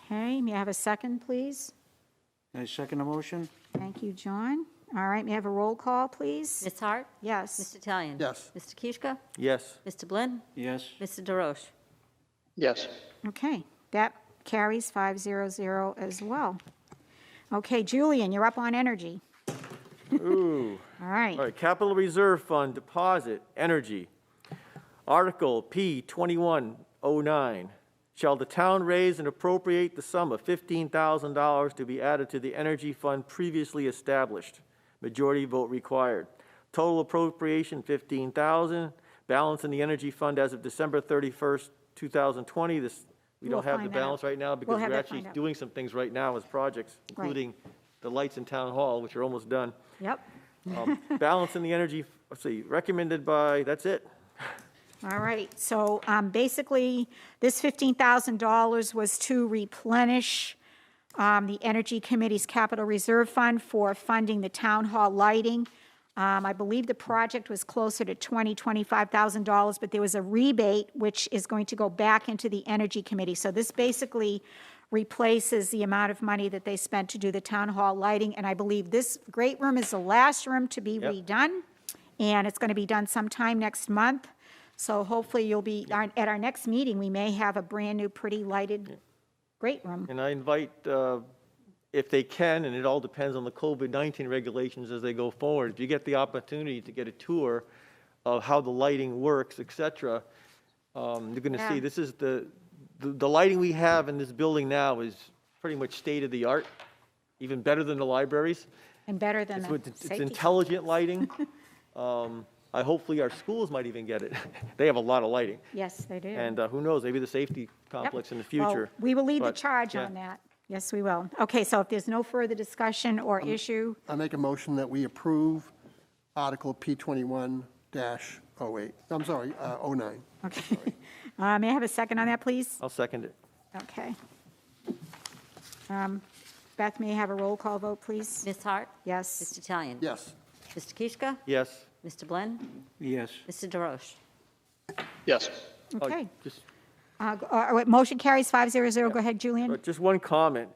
Okay, may I have a second, please? I second the motion? Thank you, John. All right, may I have a roll call, please? Ms. Hart? Yes. Mr. Talian? Yes. Mr. Kishka? Yes. Mr. Blinn? Yes. Mr. DeRoche? Yes. Okay, that carries 500 as well. Okay, Julian, you're up on energy. Ooh. All right. All right, Capital Reserve Fund Deposit, Energy. Article P2109. Shall the town raise and appropriate the sum of $15,000 to be added to the energy fund previously established? Majority vote required. Total appropriation, $15,000. Balance in the energy fund as of December 31st, 2020. We We'll don't have the find that balance out. right now We'll because have we're that actually find out. doing some things right now as projects, Right. including the lights in Town Hall, which are almost done. Yep. Balance in the energy, let's see, recommended by, that's it. All right, so basically, this $15,000 was to replenish the Energy Committee's Capital Reserve Fund for funding the town hall lighting. I believe the project was closer to $25,000, but there was a rebate, which is going to go back into the Energy Committee. So this basically replaces the amount of money that they spent to do the town hall lighting, and I believe this great room is the last room to be Yep. redone, and it's going to be done sometime next month. So hopefully you'll be, at our next meeting, we may have a brand-new, pretty lighted great room. And I invite, if they can, and it all depends on the COVID-19 regulations as they go forward, if you get the opportunity to get a tour of how the lighting works, et cetera, you're going to Yeah. see, this is the lighting we have in this building now is pretty much state-of-the-art, even better than the libraries. And better than It's the with- it's safety. intelligent lighting. Hopefully our schools might even get it. They have a lot of lighting. Yes, they do. And who knows, maybe the safety Yep. complex in the Well, future. we will lead the But, charge yeah. on that. Yes, we will. Okay, so if there's no further discussion or issue, I make a motion that we approve Article P21-08. I'm sorry, 09. okay. May I have a second on that, please? I'll second it. Okay. Beth, may I have a roll call vote, please? Ms. Hart? Yes. Mr. Talian? Yes. Mr. Kishka? Yes. Mr. Blinn? Yes. Mr. DeRoche? Yes. Oh, Okay. just- Motion carries 500. Go ahead, Julian. Just one comment.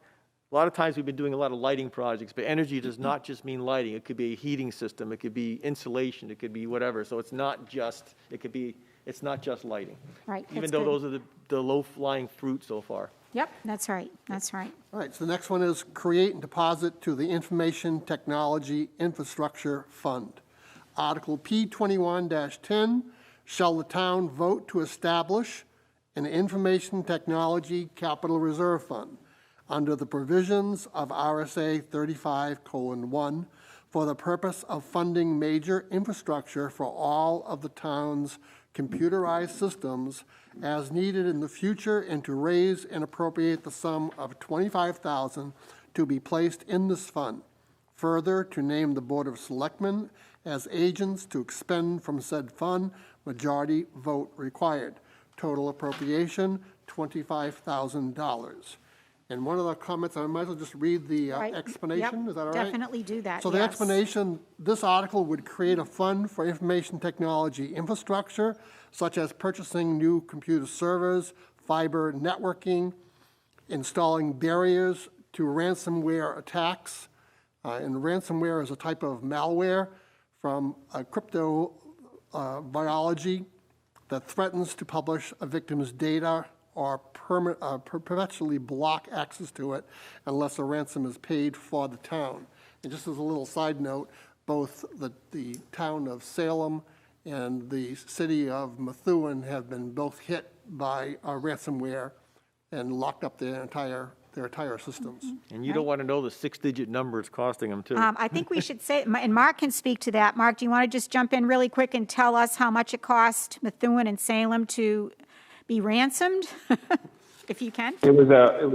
A lot of times we've been doing a lot of lighting projects, but energy does not just mean lighting. It could be a heating system, it could be insulation, it could be whatever. So it's not just lighting. Right, Even that's though good. those are the low-flying fruit so far. Yep, that's right, that's right. All right, so the next one is create and deposit to the Information Technology Infrastructure Fund. Article P21-10, shall the town vote to establish an Information Technology Capital Reserve Fund under the provisions of RSA 35:1 for the purpose of funding major infrastructure for all of the town's computerized systems as needed in the future, and to raise and appropriate the sum of $25,000 to be placed in this fund. Further, to name the Board of Selectmen as agents to expend from said fund, majority vote required. Total appropriation, $25,000. And one of the comments, I might as well just read the Right. explanation, Yep, is that all right? definitely do that, So the yes. explanation, this article would create a fund for information technology infrastructure, such as purchasing new computer servers, fiber networking, installing barriers to ransomware attacks. And ransomware is a type of malware from crypto biology that threatens to publish a victim's data or perpetually block access to it unless a ransom is paid for the town. And just as a little side note, both the town of Salem and the city of Methuen have been both hit by ransomware and locked up their entire systems. And you don't want to know the six-digit number it's costing them, too. I think we should say, and Mark can speak to that. Mark, do you want to just jump in really quick and tell us how much it cost Methuen and Salem to be ransomed, if you can? It was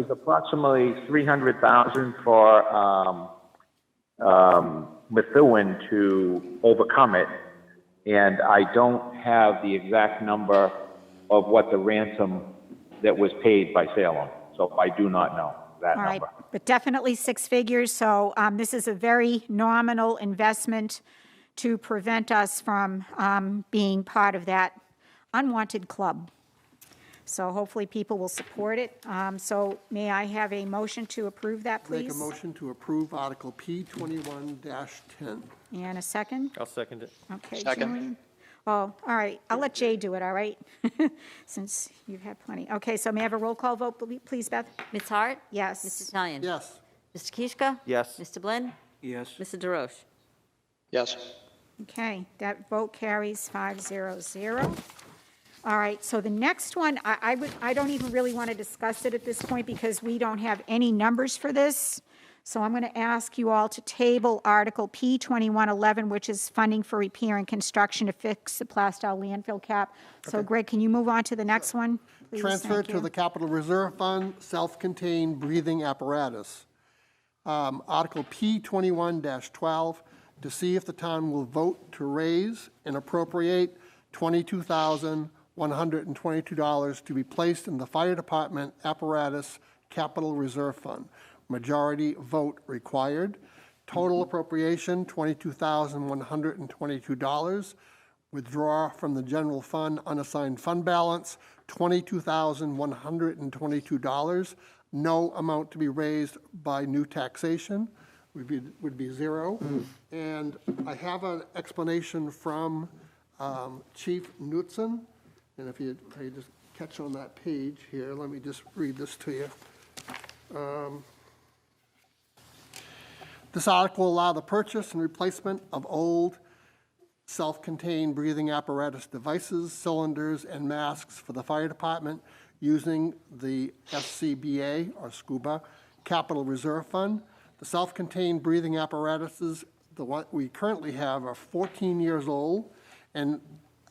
approximately $300,000 for Methuen to overcome it, and I don't have the exact number of what the ransom that was paid by Salem, so I do not know that All right, number. but definitely six figures, so this is a very nominal investment to prevent us from being part of that unwanted club. So hopefully people will support it. So may I have a motion to approve that, please? Make a motion to approve Article P 21-10. And a second? I'll second it. Okay, Second. Julian? Oh, all right, I'll let Jay do it, all right? Since you've had plenty. Okay, so may I have a roll call vote, please, Beth? Ms. Hart? Yes. Mr. Talion? Yes. Mr. Kishka? Yes. Mr. Blinn? Yes. Mr. DeRoche? Yes. Okay, that vote carries 5-0-0. All right, so the next one, I don't even really want to discuss it at this point because we don't have any numbers for this. So I'm going to ask you all to table Article P 2111, which is funding for repair and construction to fix the Plaistow landfill cap. So Greg, can you move on to the next one, please? Transfer Thank to you. the Capital Reserve Fund, self-contained breathing apparatus. Article P 21-12, to see if the town will vote to raise and appropriate $22,122 to be placed in the Fire Department Apparatus Capital Reserve Fund. Majority vote required. Total appropriation, $22,122. Withdraw from the general fund unassigned fund balance, $22,122. No amount to be raised by new taxation would be zero. And I have an explanation from Chief Knudsen. And if you just catch on that page here, let me just read this to you. This article will allow the purchase and replacement of old self-contained breathing apparatus devices, cylinders, and masks for the fire department using the SCBA, or SCUBA, Capital Reserve Fund. The self-contained breathing apparatuses, the one we currently have, are 14 years old and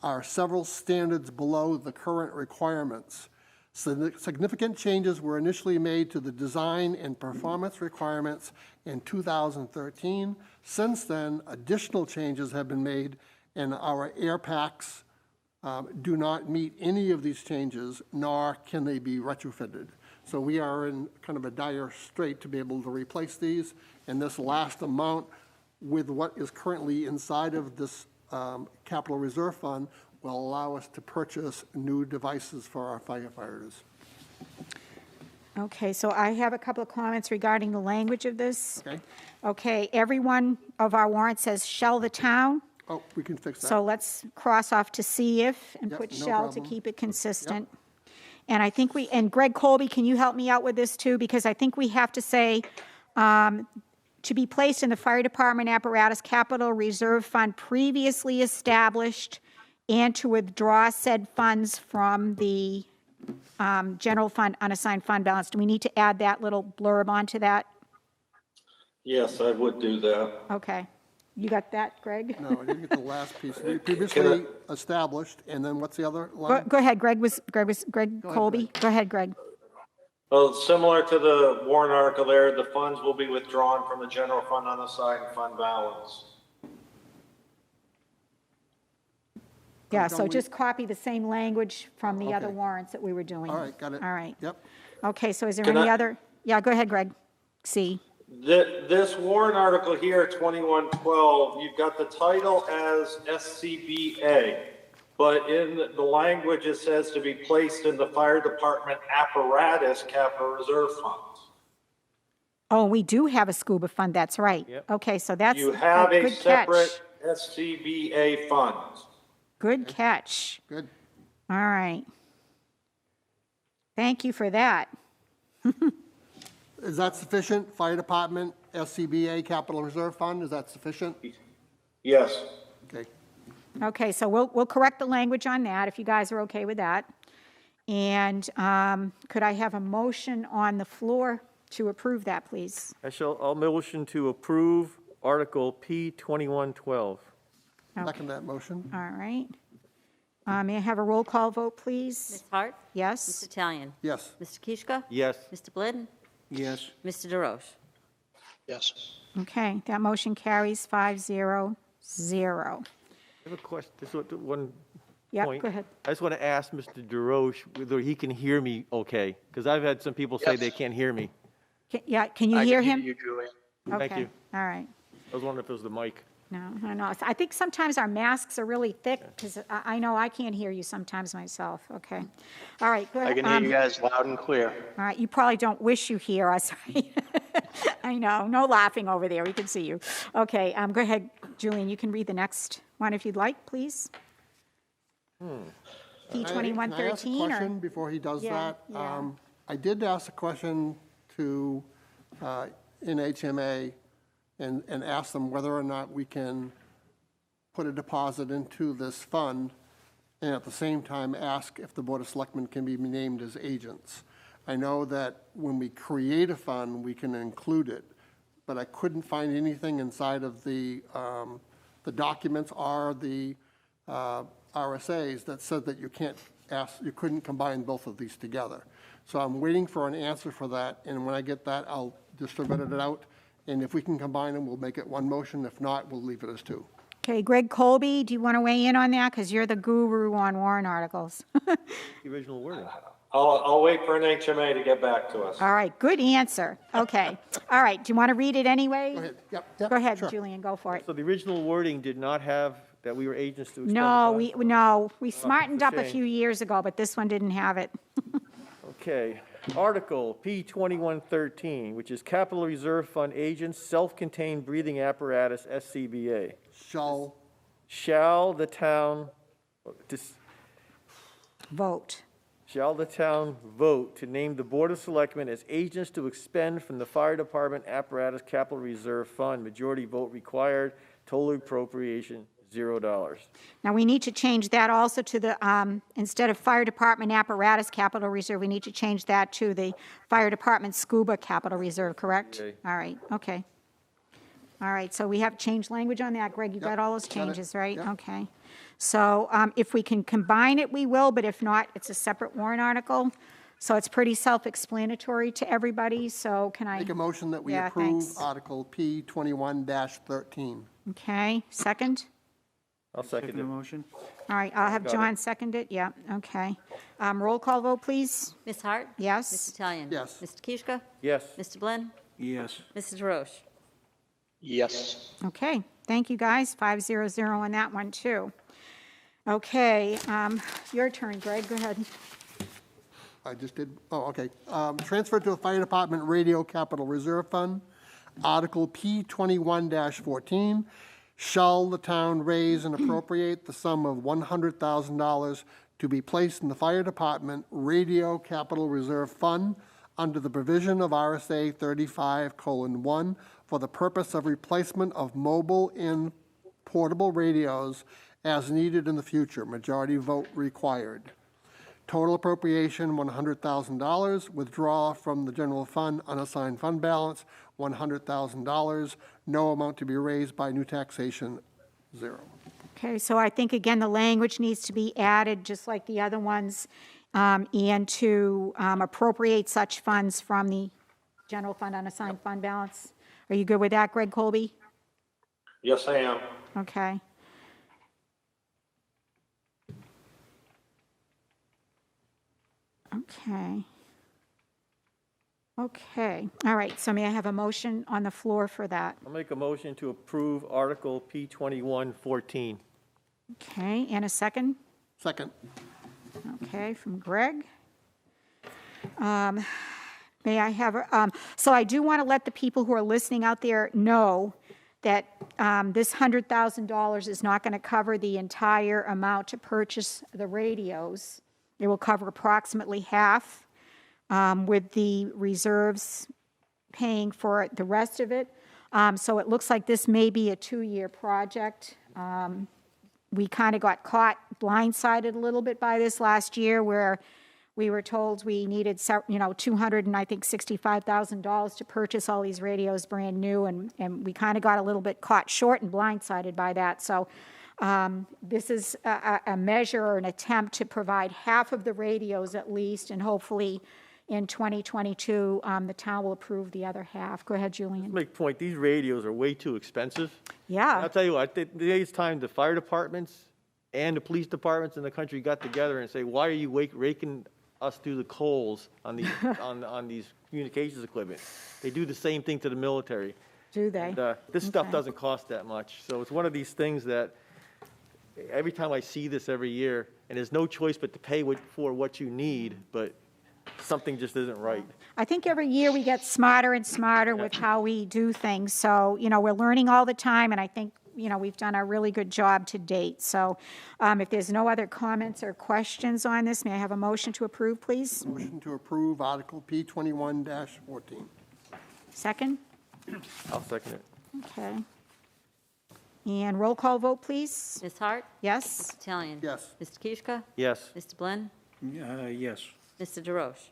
are several standards below the current requirements. Significant changes were initially made to the design and performance requirements in 2013. Since then, additional changes have been made, and our air packs do not meet any of these changes, nor can they be retrofitted. So we are in kind of a dire strait to be able to replace these, and this last amount with what is currently inside of this Capital Reserve Fund will allow us to purchase new devices for our firefighters. Okay, so I have a couple of comments regarding the language of this. Okay? Okay, every one of our warrants says shall the town. Oh, we can fix that. So let's cross off to see if and Yep, put no shall to problem. keep it consistent. And I think and Greg Colby, can you help me out with this too? Because I think we have to say, to be placed in the Fire Department Apparatus Capital Reserve Fund previously established and to withdraw said funds from the general fund unassigned fund balance. Do we need to add that little blurb onto that? Yes, I would do that. Okay. You got that, Greg? No, I didn't get the last piece. Previously established, and then what's the other line? Go ahead, Greg Go ahead, Colby. Greg. Go ahead, Greg. Well, similar to the warrant article there, the funds will be withdrawn from the general fund unassigned fund balance. Yeah, don't so we- just copy the same language from the other Okay. warrants that we were doing. All right, got it. All right. Yep. Okay, so is there Can any I- other? Yeah, go ahead, Greg. C. This warrant article here, 2112, you've got the title as SCBA, but in the language it says to be placed in the fire department apparatus capital reserve funds. Oh, we do have a scuba fund, that's right. Yep. Okay, so that's You have a good catch. separate SCBA fund. Good catch. Good. All right. Thank you for that. Is that sufficient? Fire Department, SCBA Capital Reserve Fund, is that sufficient? Yes. Okay. Okay, so we'll correct the language on that, if you guys are okay with that. And could I have a motion on the floor to approve that, please? I'll motion to approve Article P 2112. Second that motion. All right. May I have a roll call vote, please? Ms. Hart? Yes? Mr. Talion? Yes. Mr. Kishka? Yes. Mr. Glidden? Yes. Mr. DeRoche? Yes. Okay, that motion carries 5-0-0. I have a question, this is one Yep, point. go ahead. I just want to ask Mr. DeRoche whether he can hear me okay, because I've had some people say Yes. they can't hear me. Yeah, can you hear him? you, Julie. Thank Okay, you. all right. I was wondering if it was the mic. No, no. I think sometimes our masks are really thick, because I know I can't hear you sometimes myself. Okay. All right, go I ahead. can hear you guys loud and clear. All right, you probably don't wish you hear us. I know, no laughing over there, we can see you. Okay, go ahead, Julian, you can read the next one if you'd like, please. P Can I ask a 2113, question or? before he does Yeah, that? yeah. I did ask a question to NHMA and ask them whether or not we can put a deposit into this fund, and at the same time ask if the Board of Selectmen can be named as agents. I know that when we create a fund, we can include it, but I couldn't find anything inside of the documents or the RSAs that said that you can't you couldn't combine both of these together. So I'm waiting for an answer for that, and when I get that, I'll distribute it out, and if we can combine them, we'll make it one motion. If not, we'll leave it as two. Okay, Greg Colby, do you want to weigh in on that? Because you're the guru on warrant articles. The original wording. I'll wait for an HMA to get back to us. All right, good answer. Okay. All right, do you want to read it anyway? Go ahead. Yep, Go ahead, sure. Julian, go for it. So the original wording did not have that we were agents to expend No, funds? we smartened up a shame. few years ago, but this one didn't have it. Okay. Article P 2113, which is Capital Reserve Fund Agents, Self-Contained Breathing Apparatus, SCBA. Shall the town Vote. vote to name the Board of Selectmen as agents to expend from the Fire Department Apparatus Capital Reserve Fund? Majority vote required, total appropriation, $0. Now, we need to change that also to the, instead of Fire Department Apparatus Capital Reserve, we need to change that to the Fire Department Scuba Capital Reserve, correct? Okay. All right, okay. All right, so we have changed language on that. Greg, you got all those got it. changes, right? Yep. Okay. So if we can combine it, we will, but if not, it's a separate warrant article. So it's pretty self-explanatory to everybody, so can I? Make a motion that we Yeah, approve thanks. Article P 21-13. Okay, second? I'll second Second the it. motion? All right, I'll have Got John second it, yeah, okay. Roll call vote, please? Ms. Hart? Yes? Mr. Talion? Yes. Mr. Kishka? Yes. Mr. Blinn? Yes. Mrs. DeRoche? Yes. Okay, thank you, guys, 5-0-0 on that one, too. Okay, your turn, Greg, go ahead. I just did, oh, okay. Transfer to the Fire Department Radio Capital Reserve Fund, Article P 21-14. Shall the town raise and appropriate the sum of $100,000 to be placed in the Fire Department Radio Capital Reserve Fund under the provision of RSA 35:1 for the purpose of replacement of mobile and portable radios as needed in the future. Majority vote required. Total appropriation, $100,000. Withdraw from the general fund, unassigned fund balance, $100,000. No amount to be raised by new taxation, $0. Okay, so I think, again, the language needs to be added, just like the other ones, and to appropriate such funds from the general fund unassigned fund balance. Are you good with that, Greg Colby? Yes, I am. Okay. Okay. Okay, all right, so may I have a motion on the floor for that? I'll make a motion to approve Article P2114. Okay, and a second? Second. Okay, from Greg. May I have, so I do want to let the people who are listening out there know that this $100,000 is not going to cover the entire amount to purchase the radios. It will cover approximately half, with the reserves paying for the rest of it. So it looks like this may be a 2-year project. We kind of got caught blindsided a little bit by this last year, where we were told we needed, $265,000 to purchase all these radios brand new, and we kind of got a little bit caught short and blindsided by that. So this is a measure or an attempt to provide half of the radios at least, and hopefully in 2022, the town will approve the other half. Go ahead, Julian. Make a point, these radios are way too expensive. Yeah. I'll tell you what, today it's time the fire departments and the police departments in the country got together and say, why are you raking us through the coals on these, on these communications equipment? They do the same thing to the military. Do they? And, this stuff Okay. doesn't cost that much. So it's one of these things that every time I see this every year, and there's no choice but to pay for what you need, but something just isn't right. I think every year we get smarter and smarter with how we do things. So, we're learning all the time, and I think, we've done a really good job to date. So if there's no other comments or questions on this, may I have a motion to approve, please? Motion to approve Article P21-14. Second? I'll second it. Okay. And roll call vote, please? Ms. Hart? Yes? Mr. Talion? Yes. Mr. Kushka? Yes. Mr. Blinn? Yes. Mr. DeRoche?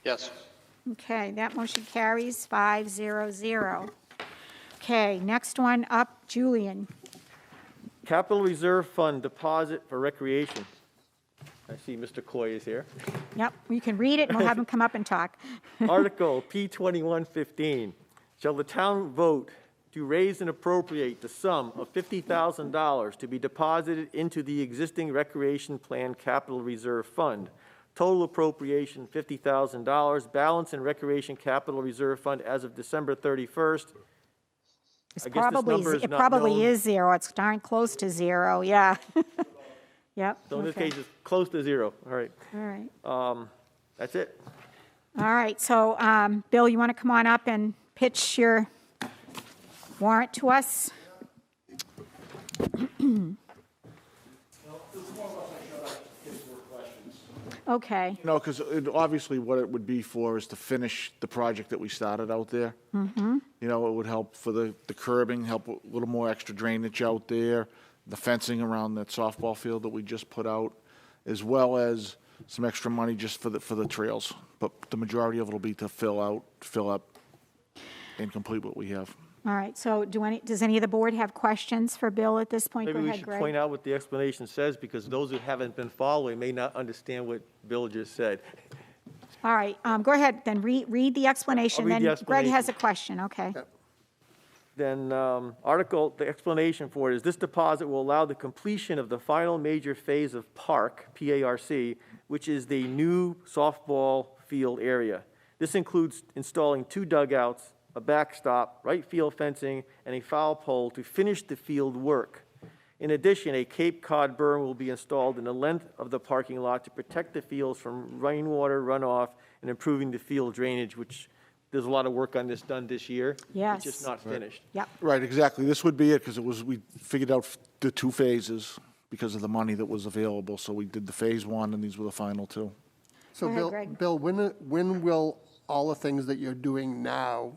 Yes. Okay, that motion carries 5-0-0. Okay, next one up, Julian. Capital Reserve Fund deposit for recreation. I see Mr. Coy is here. Yep, you can read it, and we'll have him come up and talk. Article P2115. Shall the town vote to raise and appropriate the sum of $50,000 to be deposited into the existing Recreation Plan Capital Reserve Fund? Total appropriation, $50,000. Balance in Recreation Capital Reserve Fund as of December 31st. It's I guess this probably, number is it not probably known. is zero. It's darn close to zero, yeah. Yep. So in this okay. case, it's close to zero. All right. All right. That's it. All right, so, Bill, you want to come on up and pitch your warrant to us? Okay, No, because obviously what it would be for is to finish the project that we started out there. Mm-hmm. It would help for the curbing, help a little more extra drainage out there, the fencing around that softball field that we just put out, as well as some extra money just for the trails. But the majority of it will be to fill up, and complete what we have. all right, so does any of the board have questions for Bill at this point? Maybe Go we ahead, should Greg. point out what the explanation says, because those who haven't been following may not understand what Bill just said. All right, go ahead, then read the explanation. I'll read the Then Greg has explanation. a question, okay? Then the explanation for it is, this deposit will allow the completion of the final major phase of PARC, P-A-R-C, which is the new softball field area. This includes installing 2 dugouts, a backstop, right field fencing, and a foul pole to finish the field work. In addition, a Cape Cod berm will be installed in the length of the parking lot to protect the fields from rainwater runoff and improving the field drainage, which there's a lot of work on this done this year. Yes. It's just not finished. Yep, Right, exactly. This would be it, because we figured out the 2 phases because of the money that was available. So we did the phase 1, and these were the final 2. So Go ahead, Greg. Bill, when will all the things that you're doing now,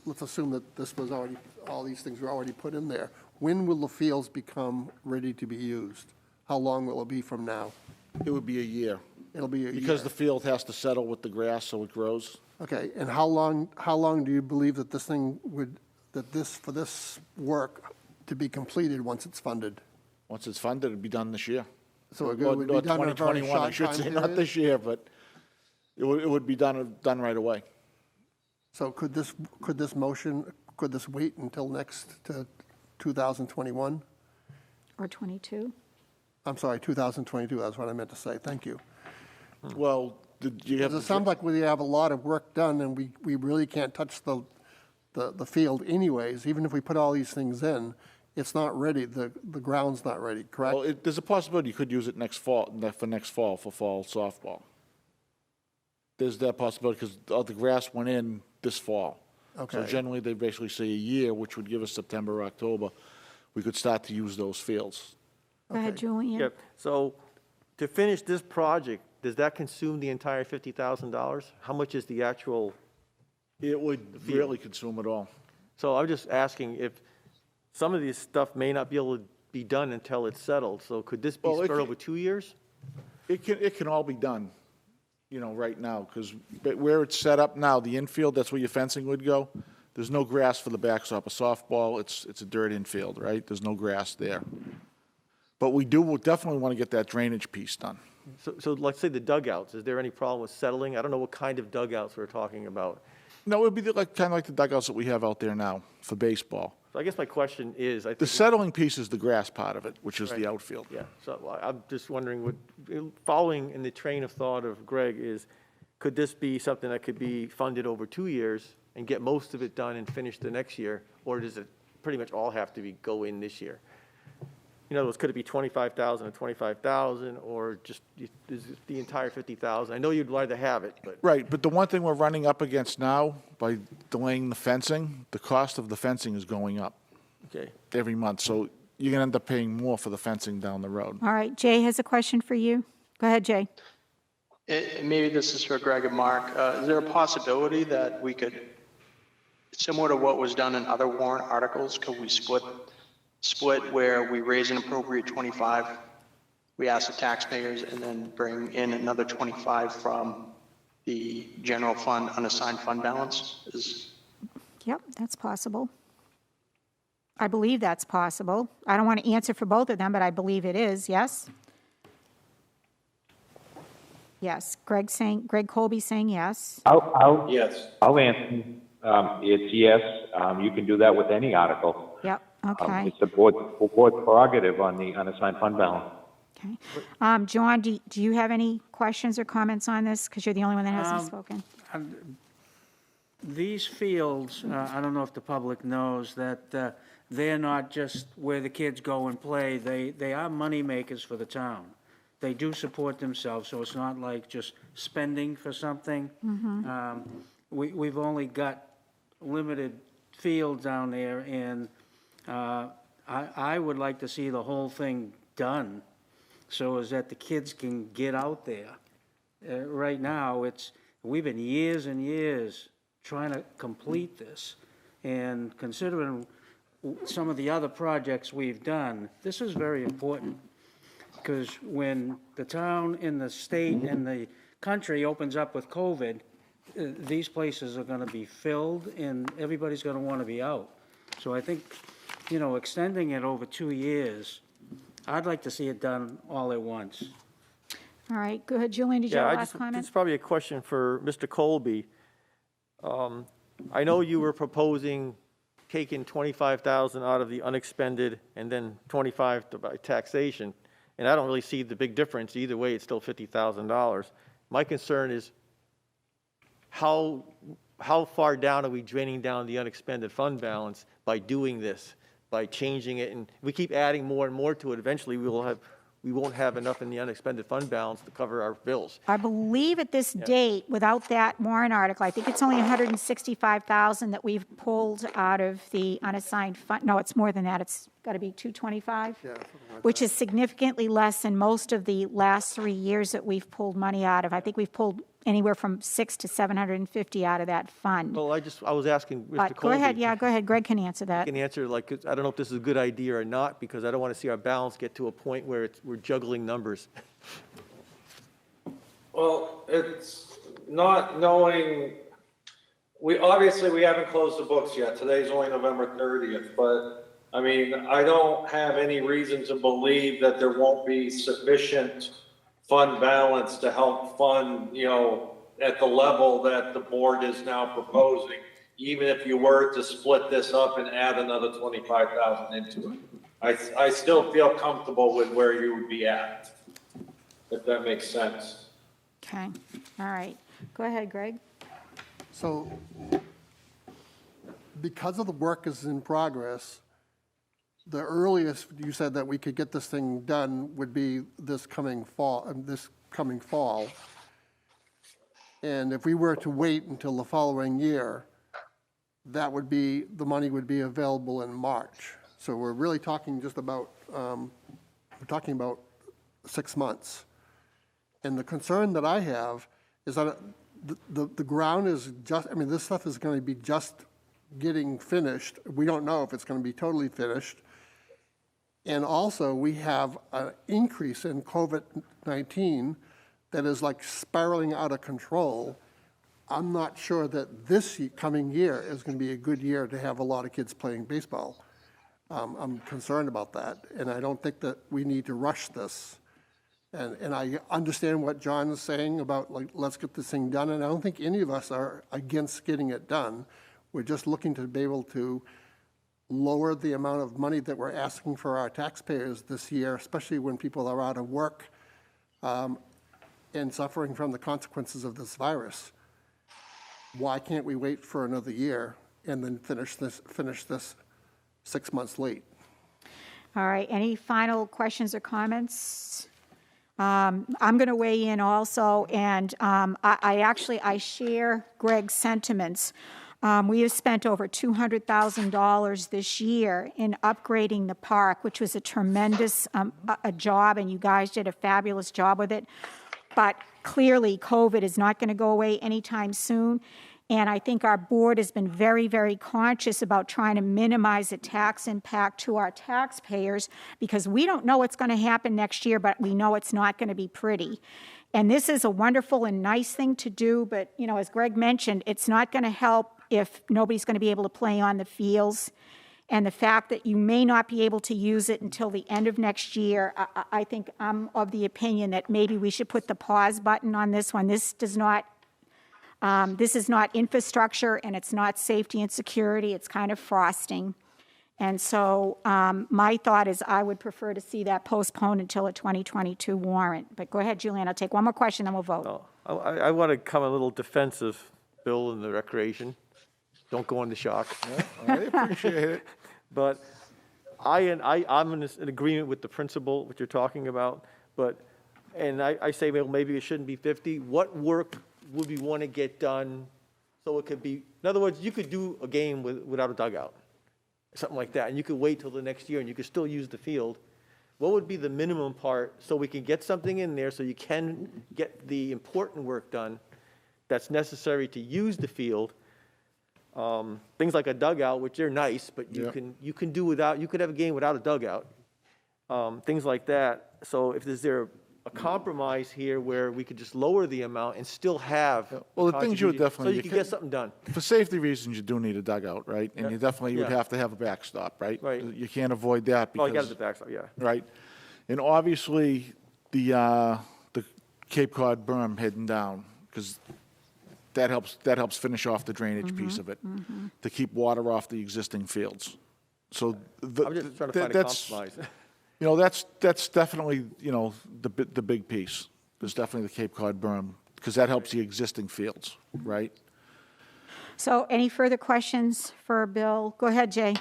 let's assume that this was already, all these things were already put in there. When will the fields become ready to be used? How long will it be from now? It would be a year. It'll be a year. Because the field has to settle with the grass so it grows. Okay, and how long do you believe that this thing for this work to be completed once it's funded? Once it's funded, it'd be done this year. So it Well, would no, be done in a very 2021, I short should time say, not period? this year, but it would be done right away. So could this wait until next to 2021? Or 22? I'm sorry, 2022, that's what I meant to say. Thank you. Well, did you have? Because it sounds like we have a lot of work done, and we really can't touch the field anyways. Even if we put all these things in, it's not ready, the ground's not ready, correct? Well, there's a possibility you could use it next fall, for fall softball. There's that possibility, because all the grass went in this fall. So Okay. generally, they basically say a year, which would give us September, October, we could start to use those fields. Go ahead, Julian. Yeah, so to finish this project, does that consume the entire $50,000? How much is the actual? It would really consume it all. So I'm just asking if some of this stuff may not be able to be done until it's settled. So could this be Well, it spread can- over 2 years? It can all be done, right now, because where it's set up now, the infield, that's where your fencing would go. There's no grass for the backstop. A softball, it's a dirt infield, right? There's no grass there. But we'll definitely want to get that drainage piece done. So let's say the dugouts, is there any problem with settling? I don't know what kind of dugouts we're talking about. No, it would be kind of like the dugouts that we have out there now for baseball. So I guess my question is, I The think, settling piece is the grass part of it, which is Right. the outfield. yeah, so I'm just wondering, following in the train of thought of Greg is, could this be something that could be funded over 2 years and get most of it done and finished the next year? Or does it pretty much all have to go in this year? In other words, could it be 25,000 and 25,000, or just, is it the entire 50,000? I know you'd like to have it, but. Right, but the one thing we're running up against now, by delaying the fencing, the cost of the fencing is going up Okay. every month. So you're going to end up paying more for the fencing down the road. All right, Jay has a question for you. Go ahead, Jay. Maybe this is for Greg and Mark. Is there a possibility that we could, similar to what was done in other warrant articles, could we split where we raise an appropriate 25, we ask the taxpayers, and then bring in another 25 from the general fund unassigned fund balance? Yep, that's possible. I believe that's possible. I don't want to answer for both of them, but I believe it is, yes? Yes, Greg Colby saying yes. Yes. I'll answer. It's yes. You can do that with any article. Yep, okay, It's the board's prerogative on the unassigned fund balance. okay. John, do you have any questions or comments on this? Because you're the only one that hasn't spoken. These fields, I don't know if the public knows that they're not just where the kids go and play. They are money makers for the town. They do support themselves, so it's not like just spending for something. We've only got limited fields down there, and I would like to see the whole thing done so as that the kids can get out there. Right now, we've been years and years trying to complete this, and considering some of the other projects we've done, this is very important, because when the town and the state and the country opens up with COVID, these places are going to be filled, and everybody's going to want to be out. So I think, extending it over 2 years, I'd like to see it done all at once. All right, go ahead, Julian, did you have a last This comment? is probably a question for Mr. Colby. I know you were proposing taking 25,000 out of the unexpended and then 25 by taxation, and I don't really see the big difference. Either way, it's still $50,000. My concern is how far down are we draining down the unexpended fund balance by doing this, by changing it? And if we keep adding more and more to it, eventually we won't have enough in the unexpended fund balance to cover our bills. I believe at this date, without that warrant article, I think it's only 165,000 that we've pulled out of the unassigned fund. No, it's more than that. It's got to be 225, which is significantly less than most of the last 3 years that we've pulled money out of. I think we've pulled anywhere from 600 to 750 out of that fund. Well, I was asking Mr. But Colby. go ahead, yeah, go ahead. Greg can answer that. Can answer, I don't know if this is a good idea or not, because I don't want to see our balance get to a point where we're juggling numbers. Well, it's not knowing, we haven't closed the books yet. Today's only November 30th, but I mean, I don't have any reason to believe that there won't be sufficient fund balance to help fund, at the level that the board is now proposing, even if you were to split this up and add another 25,000 into it. I still feel comfortable with where you would be at, if that makes sense. Okay, all right. Go ahead, Greg. So because of the work is in progress, the earliest you said that we could get this thing done would be this coming fall. And if we were to wait until the following year, that would be, the money would be available in March. So we're really talking just about, we're talking about 6 months. And the concern that I have is that the ground is just, I mean, this stuff is going to be just getting finished. We don't know if it's going to be totally finished. And also, we have an increase in COVID-19 that is like spiraling out of control. I'm not sure that this coming year is going to be a good year to have a lot of kids playing baseball. I'm concerned about that, and I don't think that we need to rush this. And I understand what John is saying about, like, let's get this thing done, and I don't think any of us are against getting it done. We're just looking to be able to lower the amount of money that we're asking for our taxpayers this year, especially when people are out of work and suffering from the consequences of this virus. Why can't we wait for another year and then finish this 6 months late? All right, any final questions or comments? I'm going to weigh in also, and I share Greg's sentiments. We have spent over $200,000 this year in upgrading the park, which was a tremendous a job, and you guys did a fabulous job with it. But clearly, COVID is not going to go away anytime soon. And I think our board has been very, very conscious about trying to minimize the tax impact to our taxpayers, because we don't know what's going to happen next year, but we know it's not going to be pretty. And this is a wonderful and nice thing to do, but, as Greg mentioned, it's not going to help if nobody's going to be able to play on the fields. And the fact that you may not be able to use it until the end of next year, I think I'm of the opinion that maybe we should put the pause button on this one. This is not infrastructure, and it's not safety and security. It's kind of frosting. And so my thought is I would prefer to see that postponed until a 2022 warrant. But go ahead, Julianne. I'll take one more question, then we'll vote. I want to come a little defensive, Bill, in the recreation. Don't go into shock. I appreciate it. But I'm in agreement with the principle, what you're talking about. And I say, well, maybe it shouldn't be 50. What work would we want to get done so it could be, in other words, you could do a game without a dugout, something like that, and you could wait till the next year and you could still use the field. What would be the minimum part so we can get something in there so you can get the important work done that's necessary to use the field? Things like a dugout, which they're nice, but you can do without, you could have a game without a dugout. Things like that. So is there a compromise here where we could just lower the amount and still have Well, the things you would definitely, so you can get something done. for safety reasons, you do need a dugout, right? And you definitely would have to have a backstop, right? Right. You can't avoid that Oh, you got because, the backstop, yeah. right? And obviously, the Cape Cod berm heading down, because that helps finish off the drainage piece of it, to keep water off the existing fields. So I'm just trying to find a compromise. That's definitely, the big piece. There's definitely the Cape Cod berm, because that helps the existing fields, right? So any further questions for Bill? Go ahead, Jay.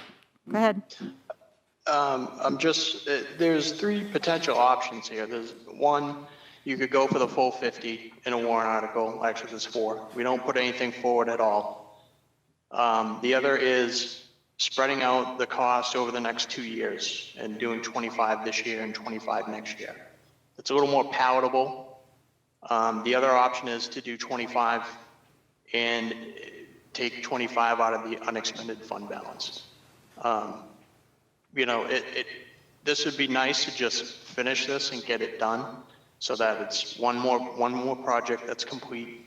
Go ahead. There's 3 potential options here. There's one, you could go for the full 50 in a warrant article. Actually, there's 4. We don't put anything forward at all. The other is spreading out the cost over the next 2 years and doing 25 this year and 25 next year. It's a little more palatable. The other option is to do 25 and take 25 out of the unexpended fund balance. This would be nice to just finish this and get it done so that it's one more project that's complete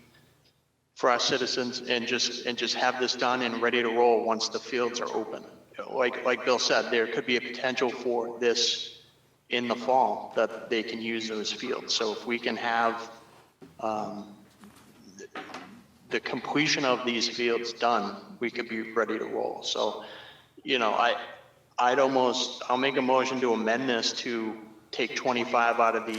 for our citizens, and just have this done and ready to roll once the fields are open. like Bill said, there could be a potential for this in the fall, that they can use those fields. So if we can have the completion of these fields done, we could be ready to roll. So, I'll make a motion to amend this to take 25 out of the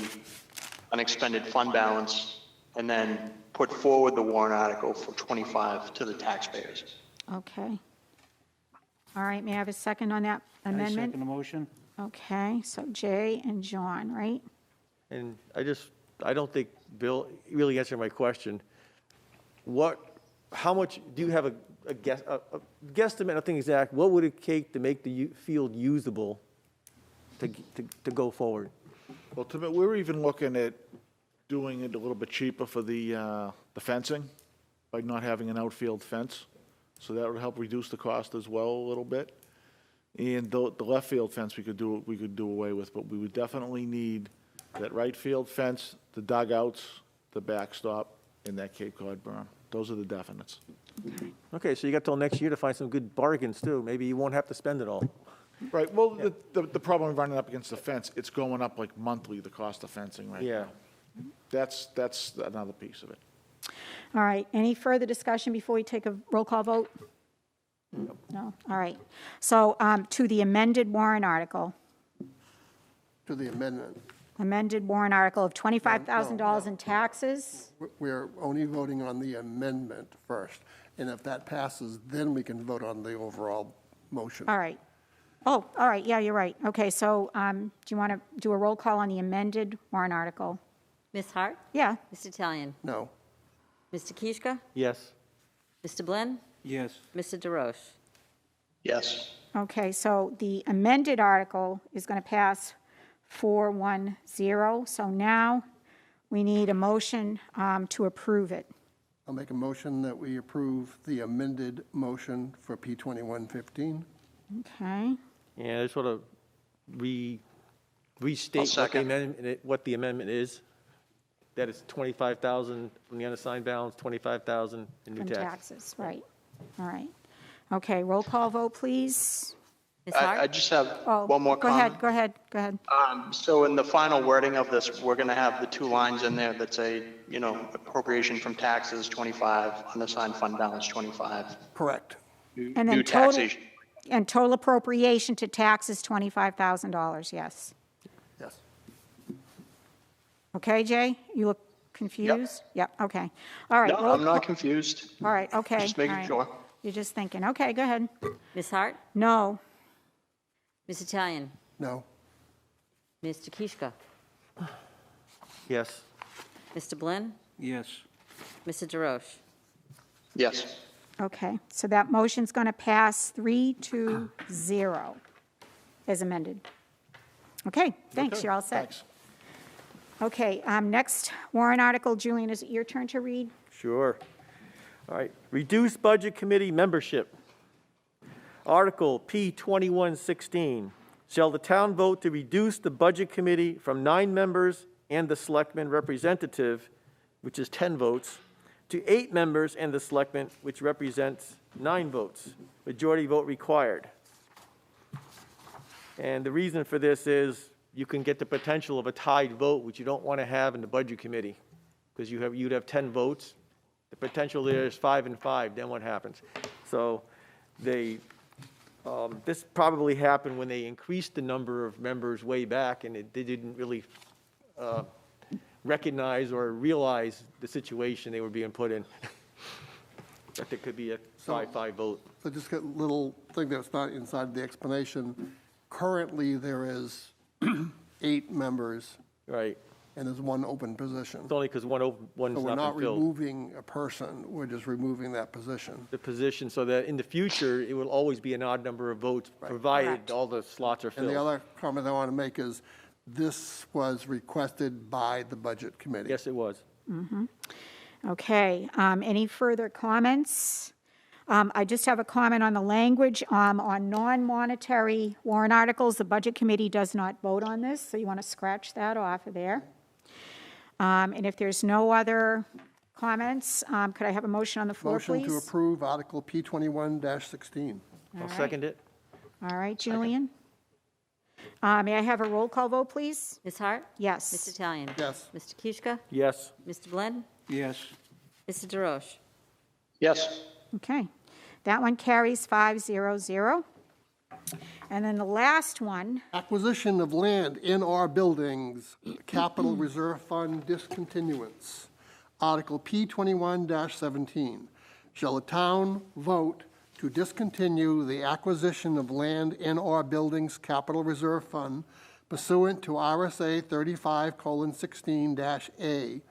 unexpended fund balance and then put forward the warrant article for 25 to the taxpayers. Okay. All right, may I have a second on that I amendment? second the motion. Okay, so Jay and John, right? And I don't think Bill really answered my question. How much, do you have a guesstimate, nothing exact, what would it take to make the field usable to go forward? Well, we're even looking at doing it a little bit cheaper for the fencing by not having an outfield fence. So that would help reduce the cost as well a little bit. And the left field fence we could do away with, but we would definitely need that right field fence, the dugouts, the backstop, and that Cape Cod berm. Those are the definites. Okay, so you got till next year to find some good bargains too. Maybe you won't have to spend it all. Right, well, the problem of running up against the fence, it's going up like monthly, the cost of fencing right Yeah. now. That's another piece of it. All right, any further discussion before we take a roll call vote? No, all right. So to the amended warrant article, To the amendment. amended warrant article of $25,000 in taxes. We're only voting on the amendment first, and if that passes, then we can vote on the overall motion. All right. Oh, all right, yeah, you're right. Okay, so do you want to do a roll call on the amended warrant article? Ms. Hart? Yeah, Mr. Talion? No. Mr. Kishka? Yes. Mr. Blinn? Yes. Mr. DeRoche? Yes. okay, so the amended article is going to pass 4-1-0. So now we need a motion to approve it. I'll make a motion that we approve the amended motion for P2115. Okay, Yeah, I just want to restate what the amendment is. That is 25,000 from the unassigned balance, 25,000 in new from taxes. taxes, right. All right. Okay, roll call vote, please. Ms. Hart? I just have Oh, one more comment. Go ahead. So in the final wording of this, we're going to have the two lines in there that say, appropriation from taxes, 25, unassigned fund balance, 25. Correct. And then New total, taxation. and total appropriation to taxes, $25,000, yes. Yes. Okay, Jay? You look confused? Yep, okay. All right. No, roll I'm not call- confused. All right, okay. Just making all right. sure. You're just thinking, okay, go ahead. Ms. Hart? No, Mr. Talion? No. Mr. Kishka? Yes. Mr. Blinn? Yes. Mr. DeRoche? Yes. okay. So that motion's going to pass 3-0 as amended. Okay, thanks, you're all set. Thanks. Okay, next warrant article, Julian, is it your turn to read? Sure. All right. Reduce Budget Committee membership. Article P2116. Shall the town vote to reduce the Budget Committee from 9 members and the Selectman representative, which is 10 votes, to 8 members and the Selectman, which represents 9 votes. Majority vote required. And the reason for this is you can get the potential of a tied vote, which you don't want to have in the Budget Committee, because you'd have 10 votes. The potential there is 5 and 5, then what happens? So this probably happened when they increased the number of members way back, and they didn't really recognize or realize the situation they were being put in. That there could be a 5-5 vote. So just a little thing that's not inside the explanation. Currently, there is 8 members, Right. and there's 1 open position. It's only because one's So we're not not been filled. removing a person, we're just removing that position. The position, so that in the future, it will always be an odd number of votes, provided Correct. all the slots are And the filled. other comment I want to make is, this was requested by the Budget Committee. Yes, it was. Okay, any further comments? I just have a comment on the language. On non-monetary warrant articles, the Budget Committee does not vote on this, so you want to scratch that off of there. And if there's no other comments, could I have a motion on the floor, please? Motion to approve Article P21-16. I'll second it. All right, Julian? May I have a roll call vote, please? Ms. Hart? Yes. Mr. Talian? Yes. Mr. Kuchka? Yes. Mr. Glenn? Yes. Mr. DeRoche? Yes. Okay. That one carries 500. And then the last one, Acquisition of land in our buildings, Capital Reserve Fund discontinuance. Article P21-17. Shall the town vote to discontinue the acquisition of land in our buildings Capital Reserve Fund pursuant to RSA 35:16-A,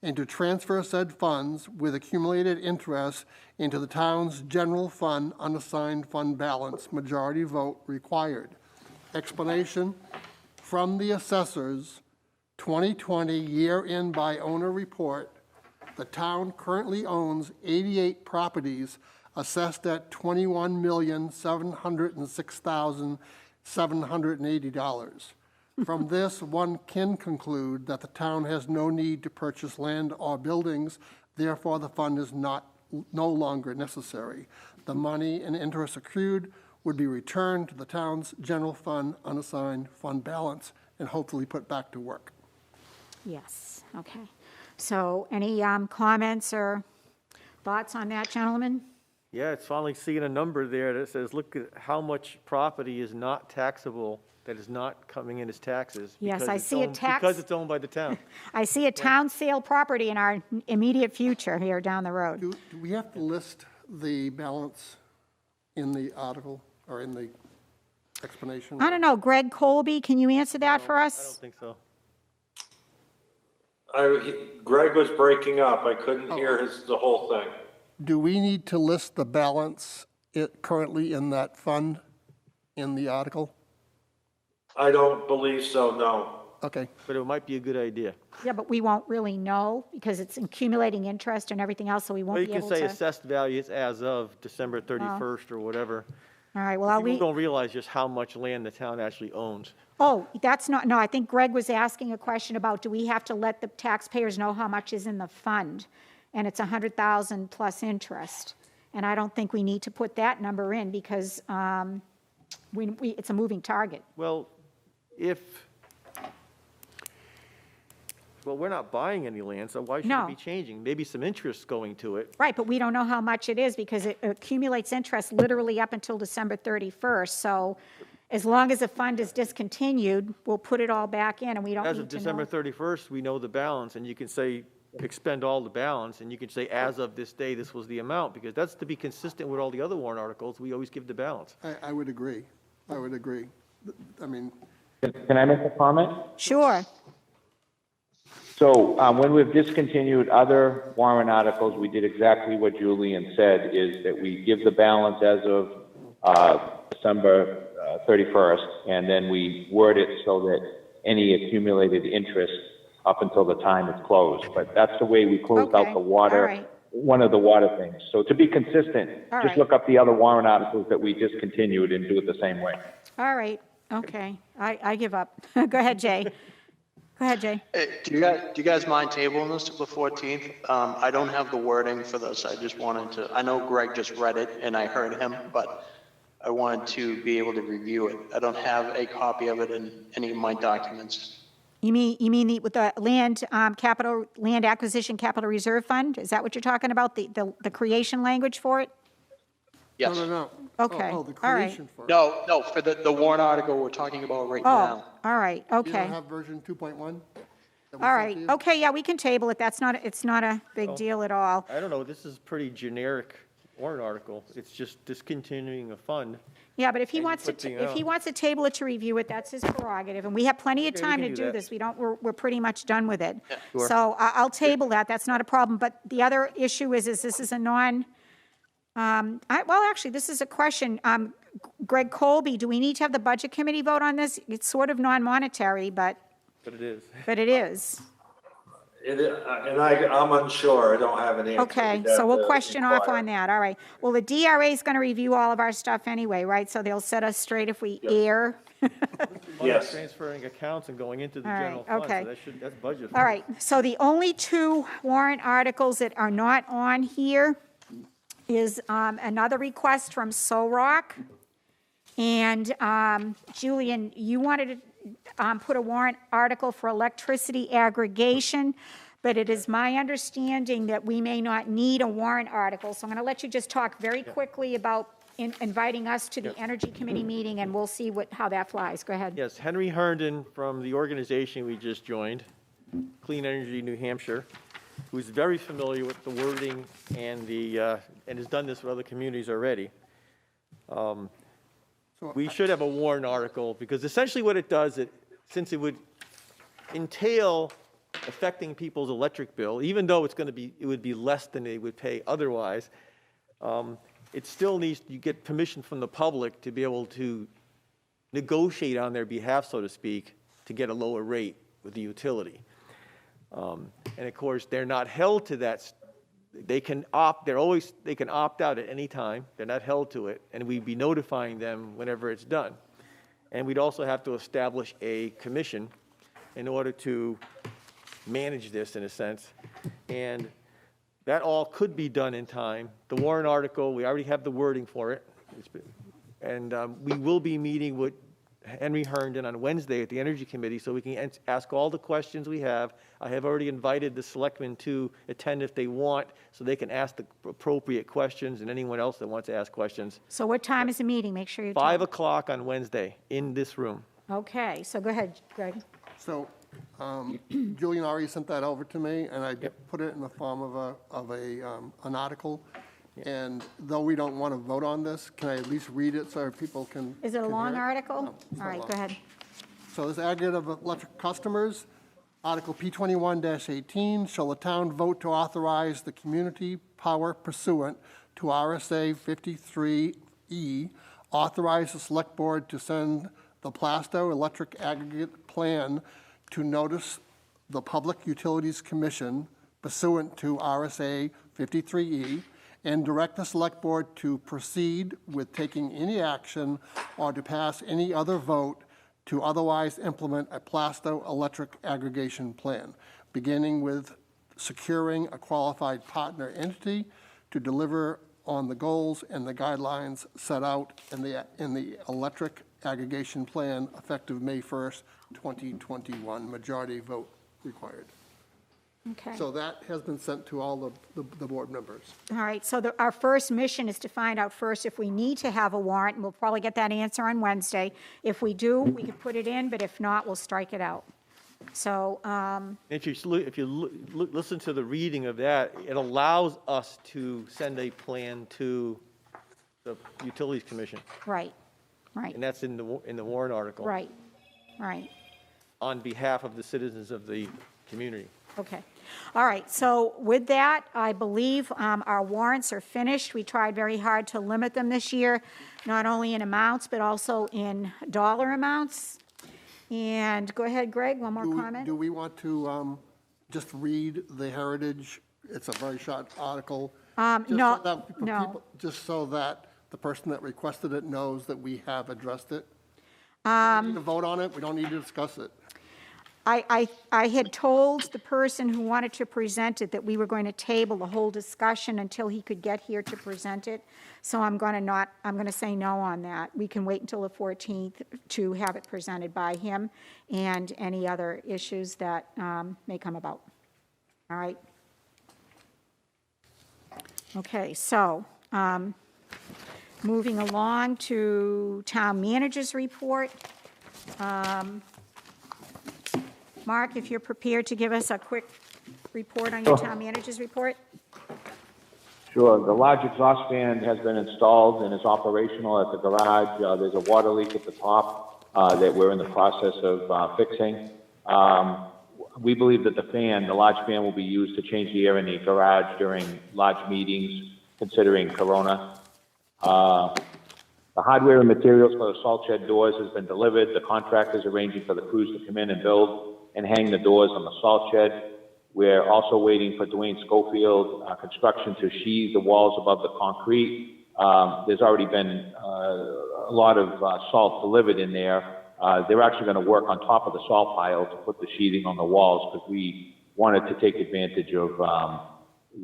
and to transfer said funds with accumulated interest into the town's general fund unassigned fund balance, majority vote required. Explanation, from the assessors 2020 year-end by owner report, the town currently owns 88 properties assessed at $21,706,780. From this, one can conclude that the town has no need to purchase land or buildings, therefore the fund is no longer necessary. The money and interest accrued would be returned to the town's general fund unassigned fund balance and hopefully put back to work. yes, okay. So any comments or thoughts on that, gentlemen? Yeah, it's finally seeing a number there that says, look at how much property is not taxable, that is not coming in as taxes. Yes, because I it's see a owned- tax- Because it's owned by the town. I see a town sale property in our immediate future here down the road. Do we have to list the balance in the article or in the explanation? I don't know, Greg Colby, can you answer that for I don't us? think so. Greg was breaking up. I couldn't hear the whole thing. Do we need to list the balance currently in that fund in the article? I don't believe so, no. Okay, But it might be a good idea. Yeah, but we won't really know because it's accumulating interest and everything else, so we Well, won't you be can able say to. assessed values as of December 31st or whatever. All right, well, I'll People leave. don't realize just how much land the town actually owns. Oh, that's not, no, I think Greg was asking a question about, do we have to let the taxpayers know how much is in the fund? And it's 100,000 plus interest. And I don't think we need to put that number in because it's a moving target. Well, well, we're not buying any land, so why should No. it be changing? Maybe some interest going to it. Right, but we don't know how much it is because it accumulates interest literally up until December 31st. So as long as the fund is discontinued, we'll put it all back in and we don't As need of to know. December 31st, we know the balance, and you can say, expend all the balance, and you can say, as of this day, this was the amount, because that's to be consistent with all the other warrant articles, we always give the balance. I would agree. I would agree. I mean, Can I make a comment? Sure, So when we've discontinued other warrant articles, we did exactly what Julian said, is that we give the balance as of December 31st, and then we word it so that any accumulated interest up until the time it's closed. But that's the way we closed Okay, out the water, all right. one of the water things. So to be consistent, All just right. look up the other warrant articles that we discontinued and do it the same way. all right, okay, I give up. Go ahead, Jay. Go ahead, Jay. Do you guys mind tabling this to the 14th? I don't have the wording for this. I just wanted to, I know Greg just read it and I heard him, but I wanted to be able to review it. I don't have a copy of it in any of my documents. You mean with the land acquisition capital reserve fund? Is that what you're talking about, the creation language for it? Yes. no. Okay, Oh, the all right. creation for it. No, for the warrant article we're talking about right Oh, now. all right, You okay. don't have version 2.1? All right, okay, yeah, we can table it. It's not a big deal at all. I don't know, this is pretty generic warrant article. It's just discontinuing a fund. Yeah, but if he And you wants to, put the, if he wants to table it to review it, that's his prerogative, and we have plenty of Okay, we time to can do do that. this. We're pretty much done with it. Sure. So I'll table that, that's not a problem, but the other issue is this is a actually, this is a question. Greg Colby, do we need to have the budget committee vote on this? It's sort of non-monetary, but But it is. it is. I'm unsure. I don't have an answer. Okay, We'd have so we'll to question off inquire. on that, all right. Well, the DRA is going to review all of our stuff anyway, right? So they'll set us straight if we err. Money Yes. Transferring accounts and going into the All right, general fund, okay. so that's budget. All right, so the only two warrant articles that are not on here is another request from SOROC, And Julian, you wanted to put a warrant article for electricity aggregation, but it is my understanding that we may not need a warrant article. So I'm going to let you just talk very quickly about inviting us to the Energy Committee meeting, and we'll see how that flies. Go ahead. Yes, Henry Herndon from the organization we just joined, Clean Energy New Hampshire, who's very familiar with the wording and and has done this with other communities already. We should have a warrant article, because essentially what it does, since it would entail affecting people's electric bill, even though it would be less than they would pay otherwise, it still needs, you get permission from the public to be able to negotiate on their behalf, so to speak, to get a lower rate with the utility. And of course, they're not held to that. They can opt out at any time. They're not held to it, and we'd be notifying them whenever it's done. And we'd also have to establish a commission in order to manage this, in a sense. And that all could be done in time. The warrant article, we already have the wording for it. And we will be meeting with Henry Herndon on Wednesday at the Energy Committee, so we can ask all the questions we have. I have already invited the selectmen to attend if they want, so they can ask the appropriate questions, and anyone else that wants to ask questions. So what time is the meeting? Make sure you 5 o'clock on Wednesday in this room. Okay, so go ahead, Greg. So Julian already sent that over to me, and I put it in the form of an article. And though we don't want to vote on this, can I at least read it so people can? Is it a can long hear it? article? No, it's All not right, long. go ahead. So this aggregate of electric customers, Article P21-18, shall the town vote to authorize the community power pursuant to RSA 53E, authorize the select board to send the Plaistow Electric Aggregate Plan to notice the Public Utilities Commission pursuant to RSA 53E, and direct the select board to proceed with taking any action or to pass any other vote to otherwise implement a Plaistow electric aggregation plan, beginning with securing a qualified partner entity to deliver on the goals and the guidelines set out in the electric aggregation plan effective May 1st, 2021. Majority vote required. Okay. So that has been sent to all the board members. All right, so our first mission is to find out first if we need to have a warrant, and we'll probably get that answer on Wednesday. If we do, we can put it in, but if not, we'll strike it out. So, If you listen to the reading of that, it allows us to send a plan to the Utilities Commission, right, and that's in the warrant article. right, right. On behalf of the citizens of the community. Okay. All right, so with that, I believe our warrants are finished. We tried very hard to limit them this year, not only in amounts, but also in dollar amounts. And go ahead, Greg, one more comment? Do we want to just read the Heritage? It's a very short article. Just so that the person that requested it knows that we have addressed it. We don't need to vote on it, we don't need to discuss it. I had told the person who wanted to present it that we were going to table the whole discussion until he could get here to present it. So I'm going to say no on that. We can wait until the 14th to have it presented by him and any other issues that may come about. All right? Okay, so moving along to town manager's report. Mark, if you're prepared to give us a quick report on your town manager's report? Sure. The large exhaust fan has been installed and is operational at the garage. There's a water leak at the top that we're in the process of fixing. We believe that the large fan will be used to change the air in the garage during large meetings, considering Corona. The hardware and materials for the salt shed doors has been delivered. The contractor is arranging for the crews to come in and build and hang the doors on the salt shed. We're also waiting for Dwayne Schofield Construction to sheathe the walls above the concrete. There's already been a lot of salt delivered in there. They're actually going to work on top of the salt pile to put the sheathing on the walls because we wanted to take advantage of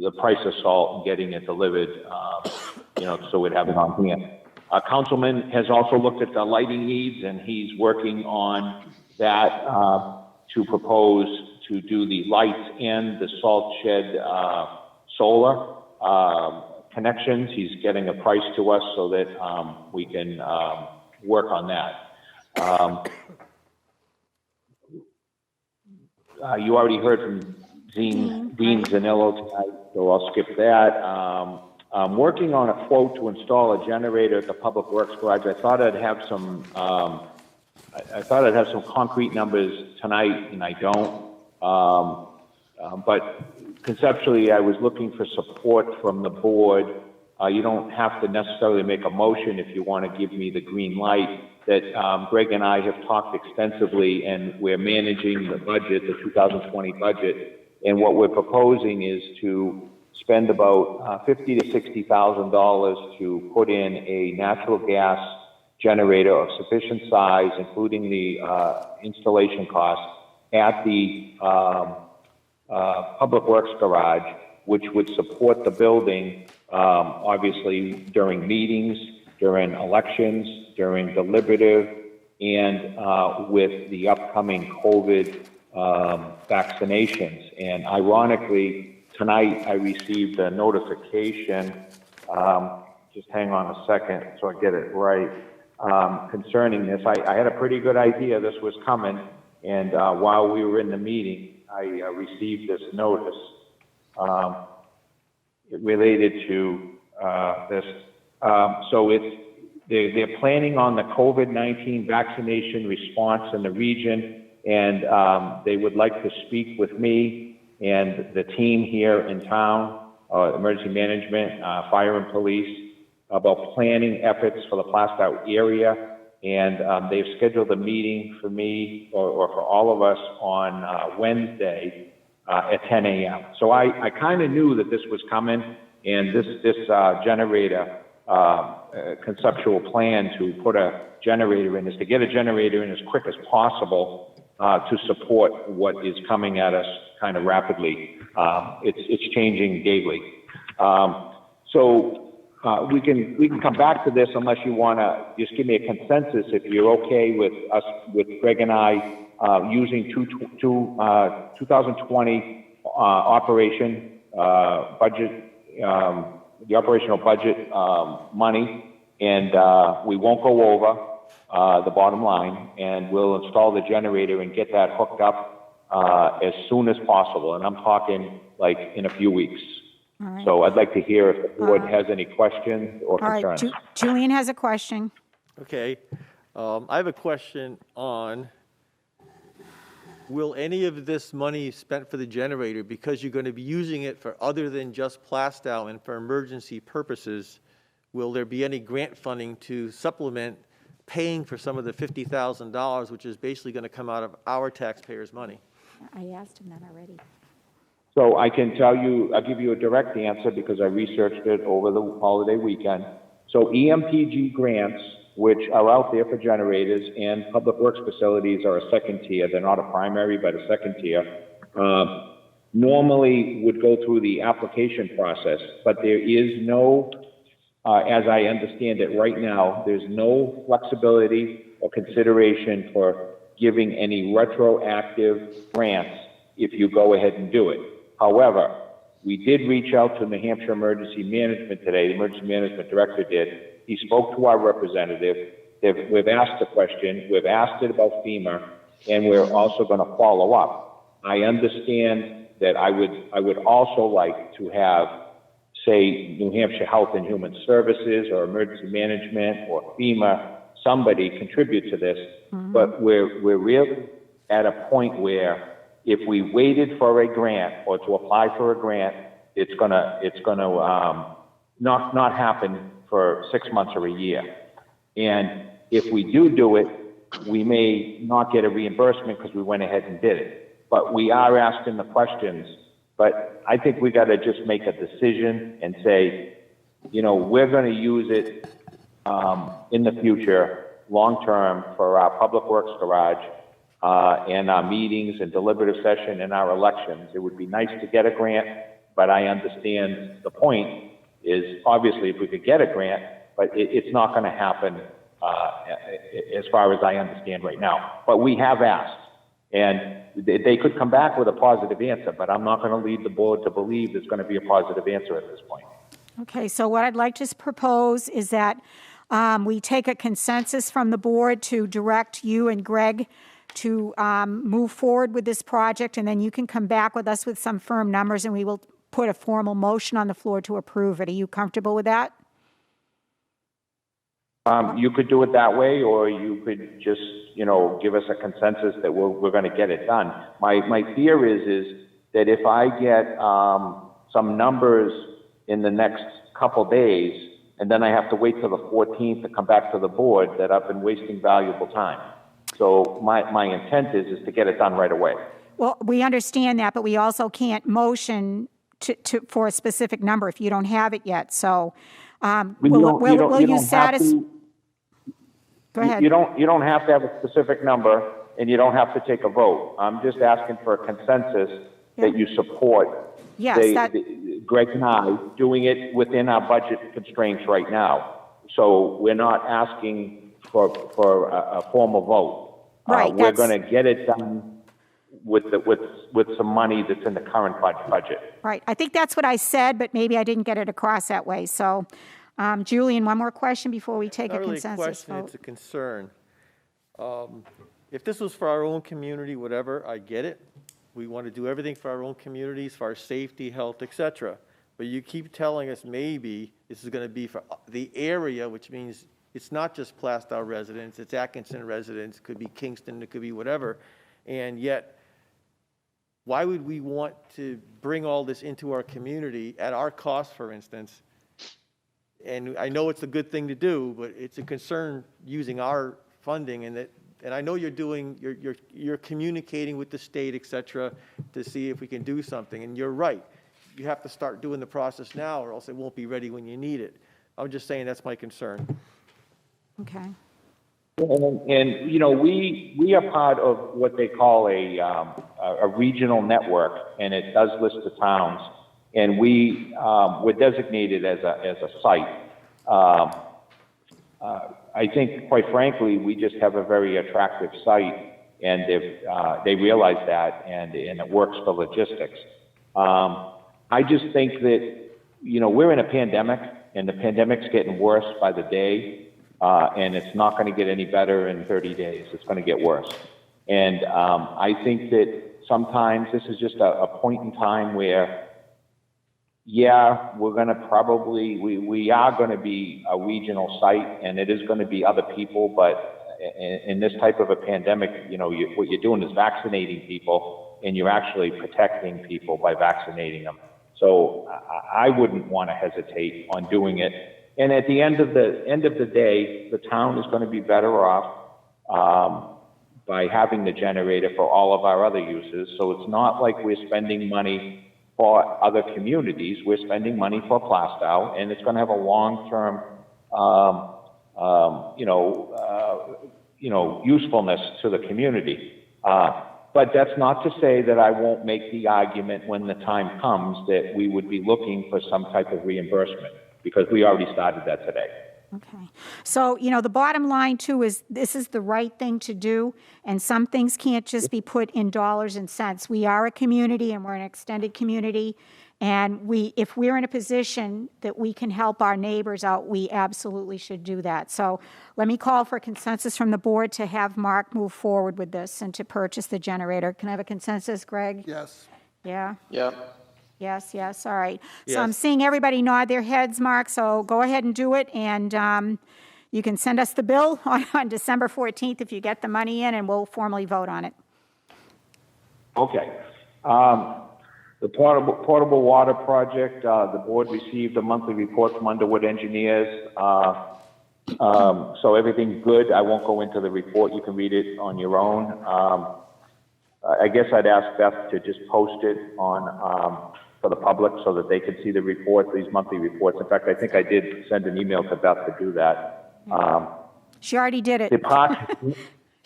the price of salt and getting it delivered, so we'd have it on hand. Councilman has also looked at the lighting needs, and he's working on that to propose to do the lights and the salt shed solar connections. He's getting a price to us so that we can work on that. You already heard from Dean Zanillo tonight, so I'll skip that. I'm working on a quote to install a generator at the Public Works garage. I thought I'd have some concrete numbers tonight, and I don't. But conceptually, I was looking for support from the board. You don't have to necessarily make a motion if you want to give me the green light. That Greg and I have talked extensively, and we're managing the budget, the 2020 budget. And what we're proposing is to spend about $50,000 to $60,000 to put in a natural gas generator of sufficient size, including the installation costs, at the Public Works garage, which would support the building, obviously during meetings, during elections, during deliberative, and with the upcoming COVID vaccinations. And ironically, tonight I received a notification, just hang on a second so I get it right, concerning this. I had a pretty good idea this was coming, and while we were in the meeting, I received this notice related to this. So they're planning on the COVID-19 vaccination response in the region, and they would like to speak with me and the team here in town, emergency management, fire and police, about planning efforts for the Plaistow area. And they've scheduled a meeting for me or for all of us on Wednesday at 10 a.m. So I kind of knew that this was coming, and this generator conceptual plan to put a generator in is to get a generator in as quick as possible to support what is coming at us kind of rapidly. It's changing daily. So we can come back to this unless you want to just give me a consensus if you're okay with us, with Greg and I, using 2020 operation budget, the operational budget money, and we won't go over the bottom line, and we'll install the generator and get that hooked up as soon as possible. And I'm talking like in a few weeks. All right. So I'd like to hear if the board has any questions or All right, concerns. Julian has a question. Okay. I have a question on, will any of this money spent for the generator, because you're going to be using it for other than just Plaistow and for emergency purposes, will there be any grant funding to supplement paying for some of the $50,000, which is basically going to come out of our taxpayers' money? I asked him that already. So I can tell you, I'll give you a direct answer because I researched it over the holiday weekend. So EMPG grants, which are out there for generators, and public works facilities are a second tier. They're not a primary, but a second tier. Normally would go through the application process, but there is no, as I understand it right now, there's no flexibility or consideration for giving any retroactive grants if you go ahead and do it. However, we did reach out to New Hampshire Emergency Management today. The Emergency Management Director did. He spoke to our representative. We've asked the question. We've asked it about FEMA, and we're also going to follow up. I understand that I would also like to have, say, New Hampshire Health and Human Services or Emergency Management or FEMA, somebody contribute to this. But we're really at a point where if we waited for a grant or to apply for a grant, it's gonna not happen for 6 months or a year. And if we do it, we may not get a reimbursement because we went ahead and did it. But we are asking the questions. But I think we got to just make a decision and say, you know, we're going to use it in the future, long term, for our public works garage and our meetings and deliberative session and our elections. It would be nice to get a grant, but I understand the point is obviously if we could get a grant, but it's not going to happen as far as I understand right now. But we have asked, and they could come back with a positive answer, but I'm not going to lead the board to believe there's going to be a positive answer at this point. Okay, so what I'd like to propose is that we take a consensus from the board to direct you and Greg to move forward with this project, and then you can come back with us with some firm numbers, and we will put a formal motion on the floor to approve it. Are you comfortable with that? You could do it that way, or you could just, give us a consensus that we're going to get it done. My fear is that if I get some numbers in the next couple days, and then I have to wait till the 14th to come back to the board, that I've been wasting valuable time. So my intent is to get it done right away. Well, we understand that, but we also can't motion for a specific number if you don't have it yet. So will you satisfy? Go ahead. You don't have to have a specific number, and you don't have to take a vote. I'm just asking for a consensus that you support. Yes, Greg and I doing it within our budget constraints right now. So we're not asking for a formal vote. Right. We're going to get it done with some money that's in the current budget. Right. I think that's what I said, but maybe I didn't get it across that way. So, Julian, one more question before we take a consensus Not really a question, vote. it's a concern. If this was for our own community, whatever, I get it. We want to do everything for our own communities, for our safety, health, et cetera. But you keep telling us maybe this is going to be for the area, which means it's not just Plaistow residents, it's Atkinson residents, it could be Kingston, it could be whatever. And yet, why would we want to bring all this into our community at our cost, for instance? And I know it's a good thing to do, but it's a concern using our funding, and I know you're communicating with the state, et cetera, to see if we can do something. And you're right. You have to start doing the process now, or else it won't be ready when you need it. I'm just saying that's my concern. Okay. And we are part of what they call a regional network, and it does list the towns. And we're designated as a site. I think, quite frankly, we just have a very attractive site, and they realize that, and it works for logistics. I just think that, we're in a pandemic, and the pandemic's getting worse by the day, and it's not going to get any better in 30 days. It's going to get worse. And I think that sometimes this is just a point in time where, we're going to we are going to be a regional site, and it is going to be other people, but in this type of a pandemic, what you're doing is vaccinating people, and you're actually protecting people by vaccinating them. So I wouldn't want to hesitate on doing it. And at the end of the day, the town is going to be better off by having the generator for all of our other uses. So it's not like we're spending money for other communities. We're spending money for Plaistow, and it's going to have a long-term, usefulness to the community. But that's not to say that I won't make the argument when the time comes that we would be looking for some type of reimbursement, because we already started that today. Okay. So, the bottom line, too, is this is the right thing to do, and some things can't just be put in dollars and cents. We are a community, and we're an extended community, and if we're in a position that we can help our neighbors out, we absolutely should do that. So let me call for a consensus from the board to have Mark move forward with this and to purchase the generator. Can I have a consensus, Greg? Yes. Yeah? Yeah. Yes, yes, all right. So Yes. I'm seeing everybody nod their heads, Mark, so go ahead and do it, and you can send us the bill on December 14th if you get the money in, and we'll formally vote on it. Okay. The portable water project, the board received a monthly report from Underwood Engineers. So everything's good. I won't go into the report. You can read it on your own. I guess I'd ask Beth to just post it on for the public so that they could see the report, these monthly reports. In fact, I think I did send an email to Beth to do that. She already did it. The park,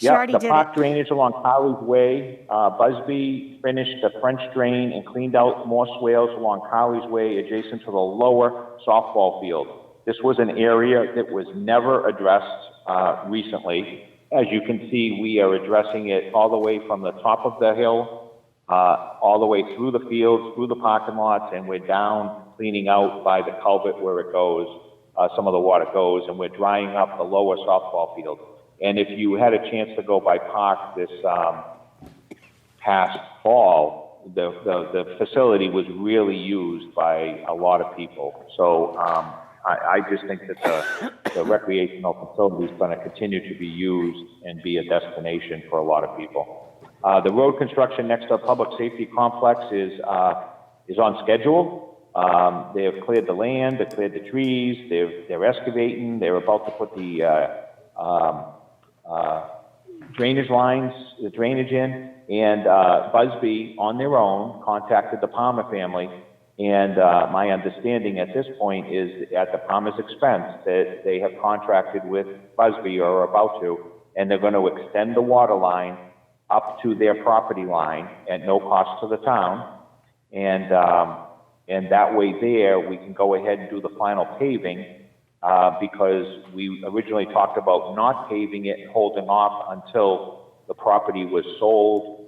She already did park it. drainage along Carly's Way. Busby finished the French drain and cleaned out more swales along Carly's Way adjacent to the lower softball field. This was an area that was never addressed recently. As you can see, we are addressing it all the way from the top of the hill, all the way through the fields, through the parking lots, and we're down cleaning out by the culvert where it goes, some of the water goes, and we're drying up the lower softball field. And if you had a chance to go by park this past fall, the facility was really used by a lot of people. So I just think that the recreational facility is going to continue to be used and be a destination for a lot of people. The road construction next to our public safety complex is on schedule. They have cleared the land, they've cleared the trees, they're excavating, they're about to put the drainage lines, the drainage in, and Busby, on their own, contacted the Palmer family, and my understanding at this point is at the Palmer's expense that they have contracted with Busby, or are about to, and they're going to extend the water line up to their property line at no cost to the town, and that way there we can go ahead and do the final paving, because we originally talked about not paving it and holding off until the property was sold,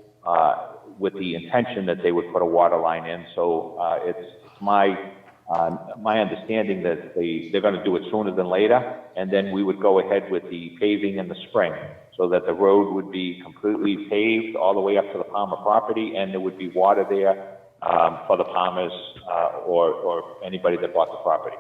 with the intention that they would put a water line in. So it's my understanding that they're going to do it sooner than later, and then we would go ahead with the paving in the spring, so that the road would be completely paved all the way up to the Palmer property, and there would be water there for the Palmers or anybody that bought the property.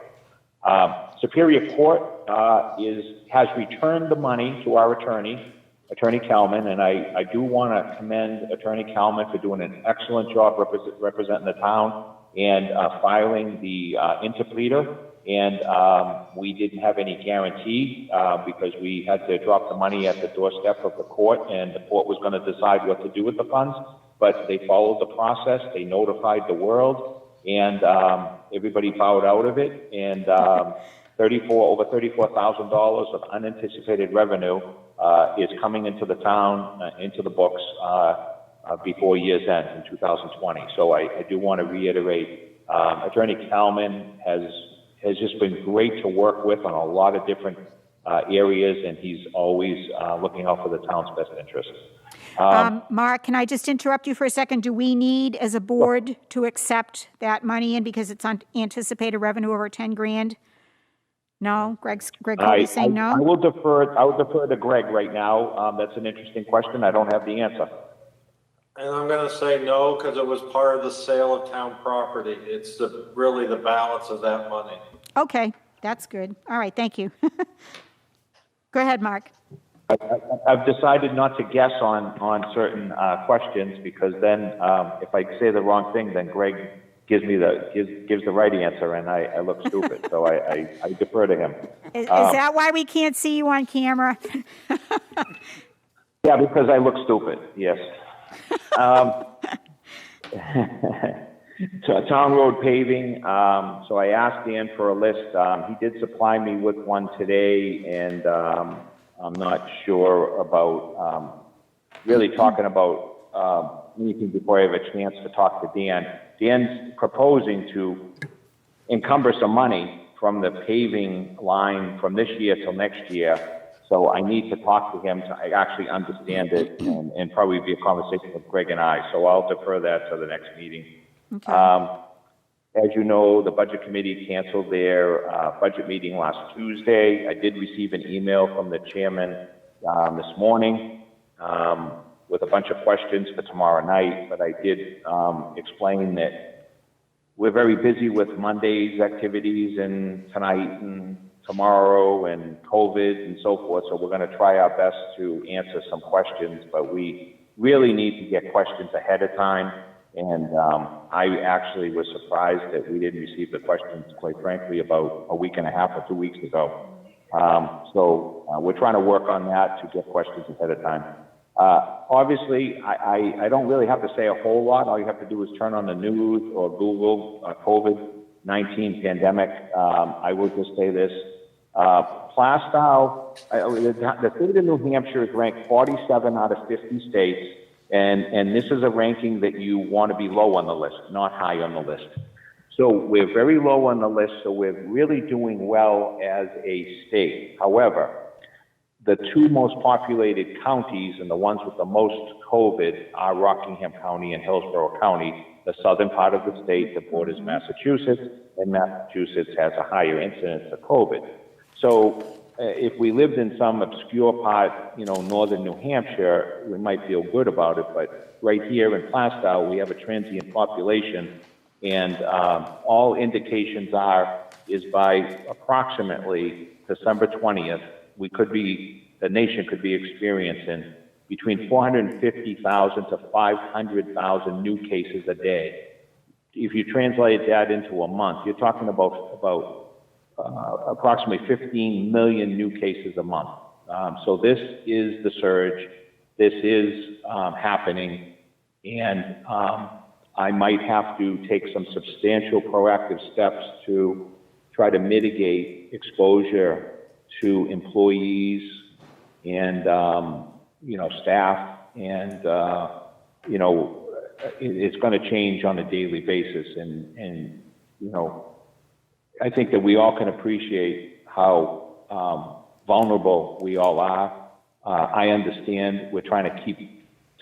Superior Court has returned the money to our Attorney Kalman, and I do want to commend Attorney Kalman for doing an excellent job representing the town and filing the interpleader. And we didn't have any guarantee because we had to drop the money at the doorstep of the court, and the court was going to decide what to do with the funds. But they followed the process. They notified the world, and everybody bowed out of it. And over $34,000 of unanticipated revenue is coming into the town, into the books before year's end in 2020. So I do want to reiterate, Attorney Kalman has just been great to work with on a lot of different areas, and he's always looking out for the town's best interests. Mark, can I just interrupt you for a second? Do we need, as a board, to accept that money in because it's unanticipated revenue over 10 grand? No? Greg Colby's saying no? I will defer to Greg right now. That's an interesting question. I don't have the answer. And I'm going to say no, because it was part of the sale of town property. It's really the balance of that money. Okay, that's good. All right, thank you. Go ahead, Mark. I've decided not to guess on certain questions, because then if I say the wrong thing, then Greg gives the right answer, and I look stupid. So I defer to him. Is that why we can't see you on camera? Yeah, because I look stupid. Yes. So town road paving. So I asked Dan for a list. He did supply me with one today, and I'm not sure about really talking about anything before I have a chance to talk to Dan. Dan's proposing to encumber some money from the paving line from this year till next year. So I need to talk to him to actually understand it, and probably be a conversation with Greg and I. So I'll defer that to the next meeting. Okay. As you know, the budget committee canceled their budget meeting last Tuesday. I did receive an email from the chairman this morning with a bunch of questions for tomorrow night, but I did explain that we're very busy with Monday's activities and tonight and tomorrow and COVID and so forth, so we're going to try our best to answer some questions, but we really need to get questions ahead of time. And I actually was surprised that we didn't receive the questions, quite frankly, about a week and a half or 2 weeks ago. So we're trying to work on that to get questions ahead of time. Obviously, I don't really have to say a whole lot. All you have to do is turn on the news or Google COVID-19 pandemic. I will just say this. Plaistow, the state of New Hampshire is ranked 47 out of 50 states. And this is a ranking that you want to be low on the list, not high on the list. So we're very low on the list, so we're really doing well as a state. However, the two most populated counties and the ones with the most COVID are Rockingham County and Hillsborough County. The southern part of the state, that borders Massachusetts, and Massachusetts has a higher incidence of COVID. So if we lived in some obscure part, northern New Hampshire, we might feel good about it, but right here in Plaistow, we have a transient population, and all indications is by approximately December 20th, the nation could be experiencing between 450,000 to 500,000 new cases a day. If you translate that into a month, you're talking about approximately 15 million new cases a month. So this is the surge. This is happening, and I might have to take some substantial proactive steps to try to mitigate exposure to employees and staff, and it's going to change on a daily basis, and I think that we all can appreciate how vulnerable we all are. I understand we're trying to keep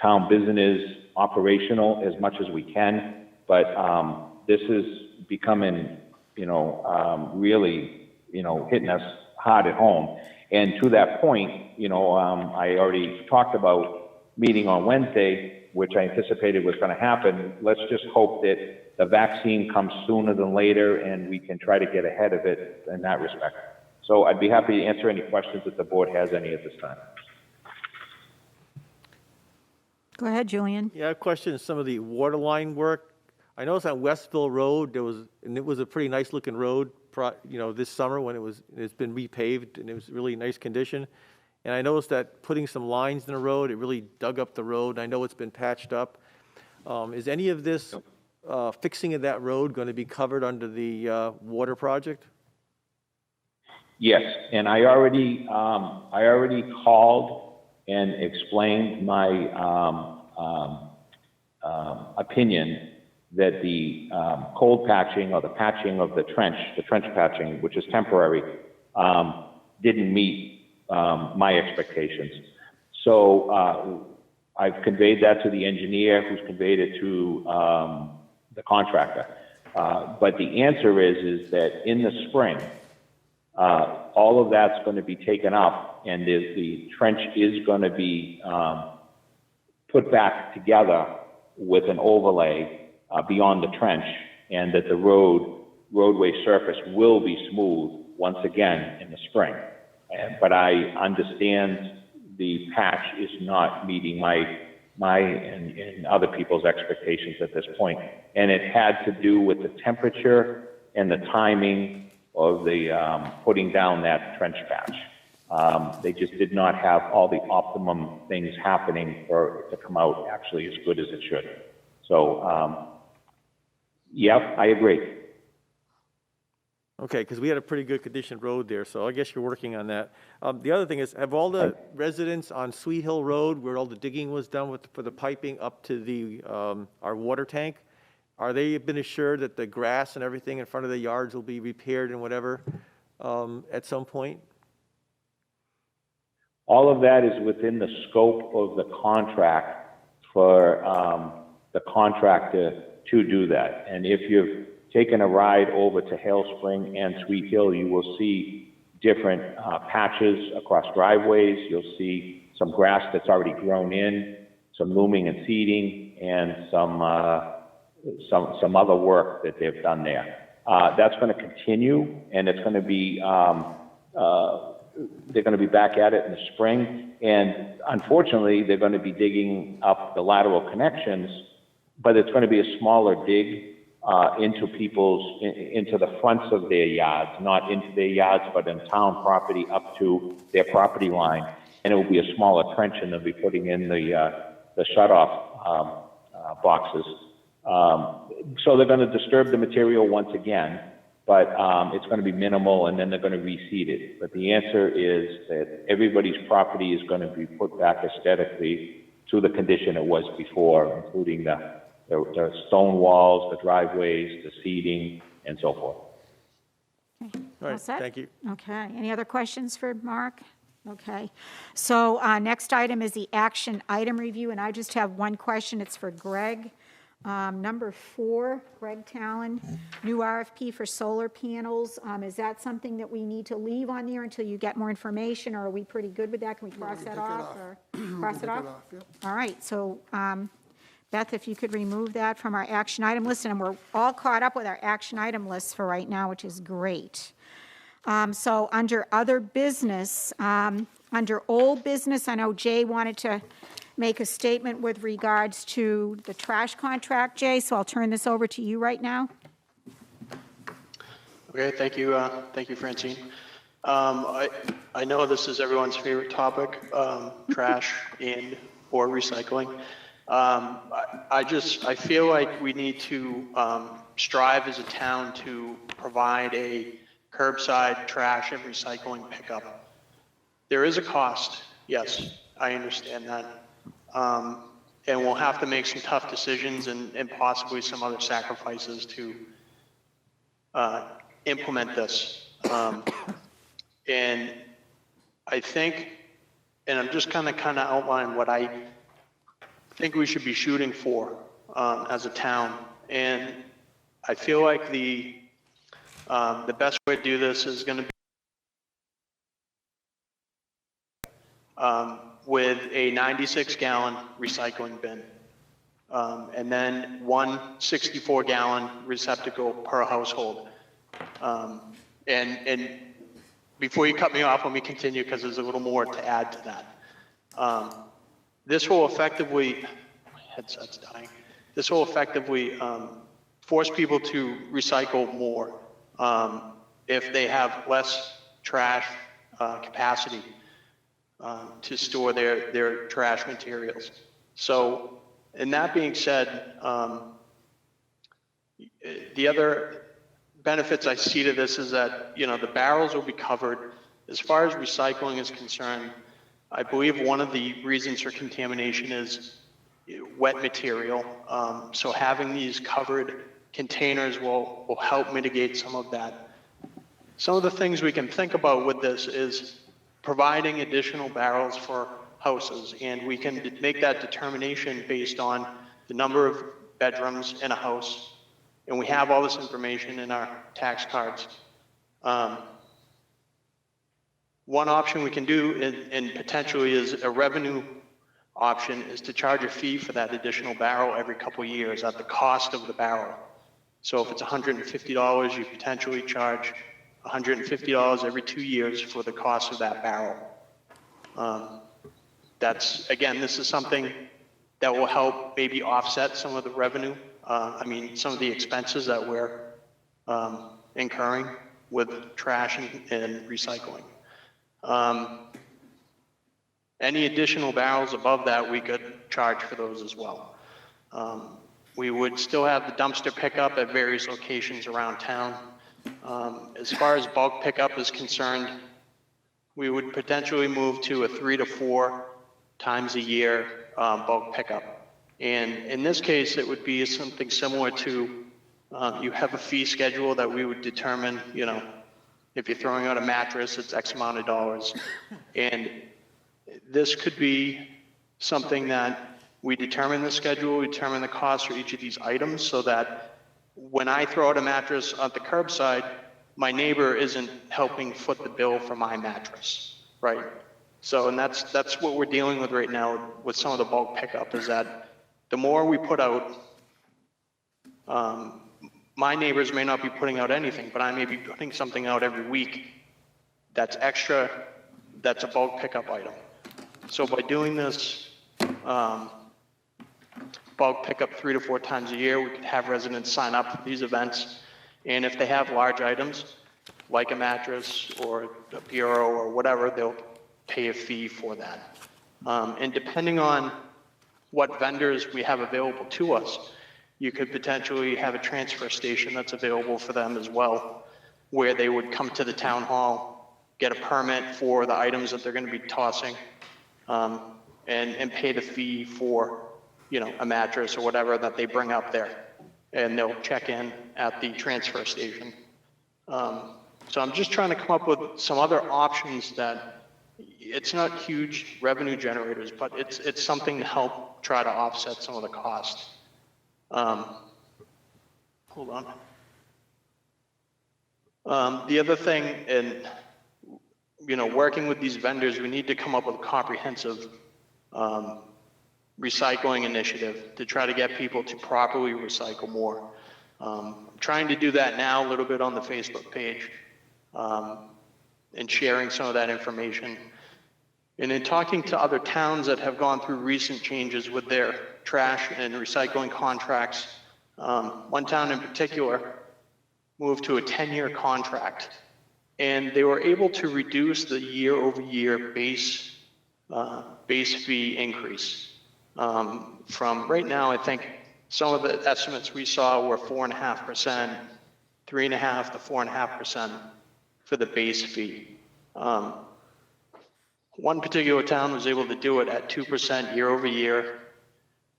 town business operational as much as we can, but this is becoming, really, hitting us hard at home. And to that point, I already talked about meeting on Wednesday, which I anticipated was going to happen. Let's just hope that the vaccine comes sooner than later, and we can try to get ahead of it in that respect. So I'd be happy to answer any questions if the board has any at this time. Go ahead, Julian. Yeah, I have a question on some of the water line work. I noticed on Westville Road, it was a pretty nice looking road, this summer when it's been repaved, and it was really nice condition. And I noticed that putting some lines in the road, it really dug up the road. I know it's been patched up. Is any of this fixing of that road going to be covered under the water project? Yes, and I already called and explained my opinion that the cold patching or the patching of the trench patching, which is temporary, didn't meet my expectations. So I've conveyed that to the engineer, who's conveyed it to the contractor. But the answer is that in the spring, all of that's going to be taken up, and the trench is going to be put back together with an overlay beyond the trench, and that the roadway surface will be smooth once again in the spring. But I understand the patch is not meeting my and other people's expectations at this point. And it had to do with the temperature and the timing of the putting down that trench patch. They just did not have all the optimum things happening for it to come out actually as good as it should. So, yeah, I agree. Okay, because we had a pretty good condition road there, so I guess you're working on that. The other thing is, have all the residents on Sweet Hill Road, where all the digging was done for the piping up to the our water tank, are they been assured that the grass and everything in front of the yards will be repaired and whatever at some point? All of that is within the scope of the contract for the contractor to do that. And if you've taken a ride over to Hale Spring and Sweet Hill, you will see different patches across driveways. You'll see some grass that's already grown in, some looming and seeding, and some other work that they've done there. That's going to continue, and it's going to be they're going to be back at it in the spring. And unfortunately, they're going to be digging up the lateral connections, but it's going to be a smaller dig into the fronts of their yards, not into their yards, but in town property up to their property line. And it will be a smaller trench, and they'll be putting in the shut-off boxes. So they're going to disturb the material once again, but it's going to be minimal, and then they're going to reseed it. But the answer is that everybody's property is going to be put back aesthetically to the condition it was before, including the the stone walls, the driveways, the seating, and so forth. Okay. All All right, set? thank you. Okay, any other questions for Mark? Okay, so next item is the action item review, and I just have one question, it's for Greg. Number 4, Greg Talon, new RFP for solar panels. Is that something that we need to leave on there until you get more information, or are we pretty good with that? Can we cross that take it off? off. Or cross it off? Yep. All right, so Beth, if you could remove that from our action item list, and we're all caught up with our action item list for right now, which is great. So under other business, under old business, I know Jay wanted to make a statement with regards to the trash contract, Jay, so I'll turn this over to you right now. Okay, thank you, Francine. I know this is everyone's favorite topic, trash and or recycling. I feel like we need to strive as a town to provide a curbside trash and recycling pickup. There is a cost, yes, I understand that. And we'll have to make some tough decisions and possibly some other sacrifices to implement this. And I think, and I'm just kind of outlining what I think we should be shooting for as a town. And I feel like the best way to do this is going to be with a 96-gallon recycling bin, and then one 64-gallon receptacle per household. And before you cut me off, let me continue because there's a little more to add to that. This will effectively, my headset's dying. This will effectively force people to recycle more if they have less trash capacity to store their trash materials. So, and that being said, the other benefits I see to this is that, you know, the barrels will be covered. As far as recycling is concerned, I believe one of the reasons for contamination is wet material. So having these covered containers will help mitigate some of that. Some of the things we can think about with this is providing additional barrels for houses, and we can make that determination based on the number of bedrooms in a house, and we have all this information in our tax cards. One option we can do, and potentially is a revenue option, is to charge a fee for that additional barrel every couple of years at the cost of the barrel. So if it's $150, you potentially charge $150 every 2 years for the cost of that barrel. That's, again, this is something that will help maybe offset some of the revenue, some of the expenses that we're incurring with trash and recycling. Any additional barrels above that, we could charge for those as well. We would still have the dumpster pickup at various locations around town. As far as bulk pickup is concerned, we would potentially move to a 3 to 4 times a year bulk pickup. And in this case, it would be something similar to, you have a fee schedule that we would determine, you know, if you're throwing out a mattress, it's X amount of dollars. And this could be something that we determine the schedule, we determine the cost for each of these items so that when I throw out a mattress at the curbside, my neighbor isn't helping foot the bill for my mattress, right? So, and that's what we're dealing with right now with some of the bulk pickup, is that the more we put out, my neighbors may not be putting out anything, but I may be putting something out every week that's extra, that's a bulk pickup item. So by doing this bulk pickup 3 to 4 times a year, we could have residents sign up for these events. And if they have large items, like a mattress or a bureau or whatever, they'll pay a fee for that. And depending on what vendors we have available to us, you could potentially have a transfer station that's available for them as well, where they would come to the town hall, get a permit for the items that they're going to be tossing, and pay the fee for a mattress or whatever that they bring up there, and they'll check in at the transfer station. So I'm just trying to come up with some other options that it's not huge revenue generators, but it's something to help try to offset some of the costs. Hold on. The other thing, and working with these vendors, we need to come up with a comprehensive recycling initiative to try to get people to properly recycle more. Trying to do that now a little bit on the Facebook page, and sharing some of that information. And in talking to other towns that have gone through recent changes with their trash and recycling contracts, one town in particular moved to a 10-year contract, and they were able to reduce the year-over-year base fee increase. From right now, I think some of the estimates we saw were 4.5%, 3.5% to 4.5% for the base fee. One particular town was able to do it at 2% year over year,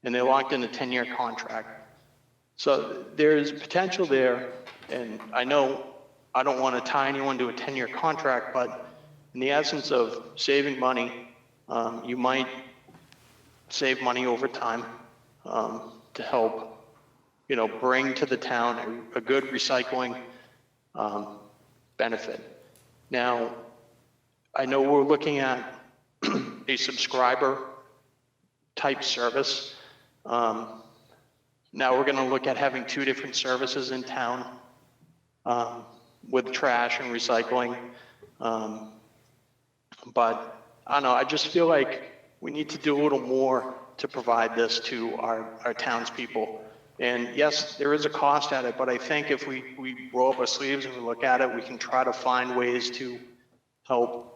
and they locked in a 10-year contract. So there's potential there, and I know I don't want to tie anyone to a 10-year contract, but in the essence of saving money, you might save money over time to help, bring to the town a good recycling benefit. Now, I know we're looking at a subscriber type service. Now we're going to look at having 2 different services in town with trash and recycling. But I don't know, I just feel like we need to do a little more to provide this to our townspeople. And yes, there is a cost at it, but I think if we roll up our sleeves and we look at it, we can try to find ways to help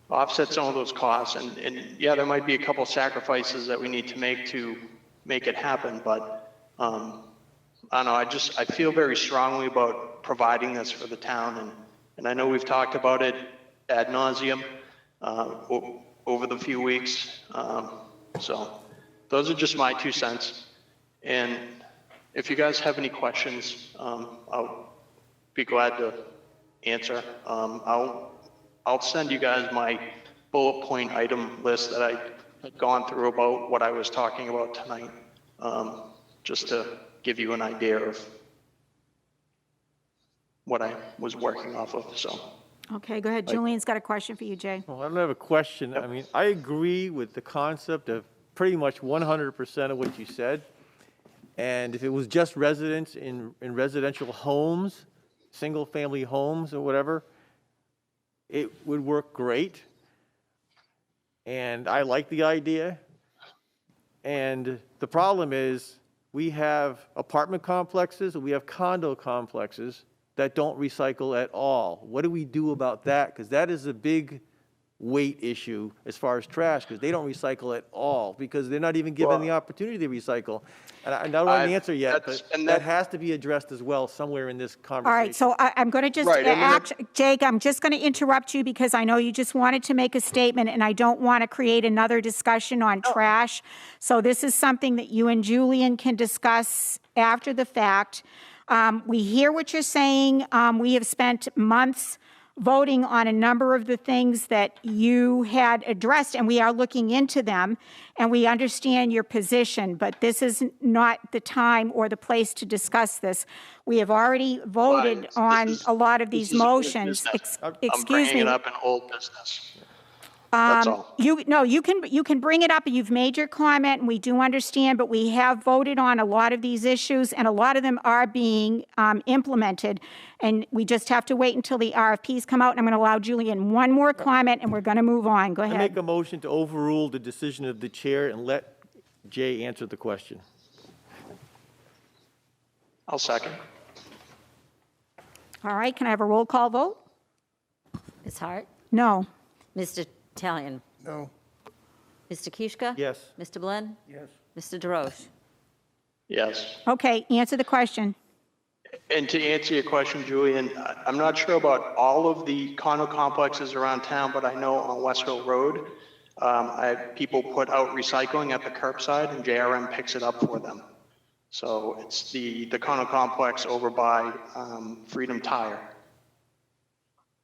offset some of those costs. And yeah, there might be a couple sacrifices that we need to make it happen, but I don't know, I feel very strongly about providing this for the town, and I know we've talked about it ad nauseum over the few weeks. So those are just my 2 cents. And if you guys have any questions, I'll be glad to answer. I'll send you guys my bullet point item list that I had gone through about what I was talking about tonight, just to give you an idea of what I was working off of, so. Okay, go ahead. Julian's got a question for you, Jay. Well, I don't have a question. I mean, I agree with the concept of pretty much 100% of what you said. And if it was just residents in residential homes, single-family homes or whatever, it would work great. And I like the idea. And the problem is we have apartment complexes and we have condo complexes that don't recycle at all. What do we do about that? Because that is a big weight issue as far as trash, because they don't recycle at all, because they're not even given the opportunity to recycle. And I don't have an answer yet, but that has to be addressed as well somewhere in this conversation. All right, so I'm going to just, Jake, I'm just going to interrupt you because I know you just wanted to make a statement, and I don't want to create another discussion on trash. So this is something that you and Julian can discuss after the fact. We hear what you're saying. We have spent months voting on a number of the things that you had addressed, and we are looking into them, and we understand your position, but this is not the time or the place to discuss this. We have already voted on a lot of these motions. I'm bringing it up in old business. That's all. You can bring it up. You've made your comment, and we do understand, but we have voted on a lot of these issues, and a lot of them are being implemented, and we just have to wait until the RFPs come out. And I'm going to allow Julian one more comment, and we're going to move on. Go ahead. I make a motion to overrule the decision of the chair and let Jay answer the question. I'll second. All right, can I have a roll call vote? Ms. Hart? No. Mr. Talion? No. Mr. Kishka? Yes. Mr. Blend? Yes. Mr. DeRoche? Yes. Okay, answer the question. And to answer your question, Julian, I'm not sure about all of the condo complexes around town, but I know on West Hill Road, People put out recycling at the curbside and JRM picks it up for them. So it's the Cono Complex over by Freedom Tire.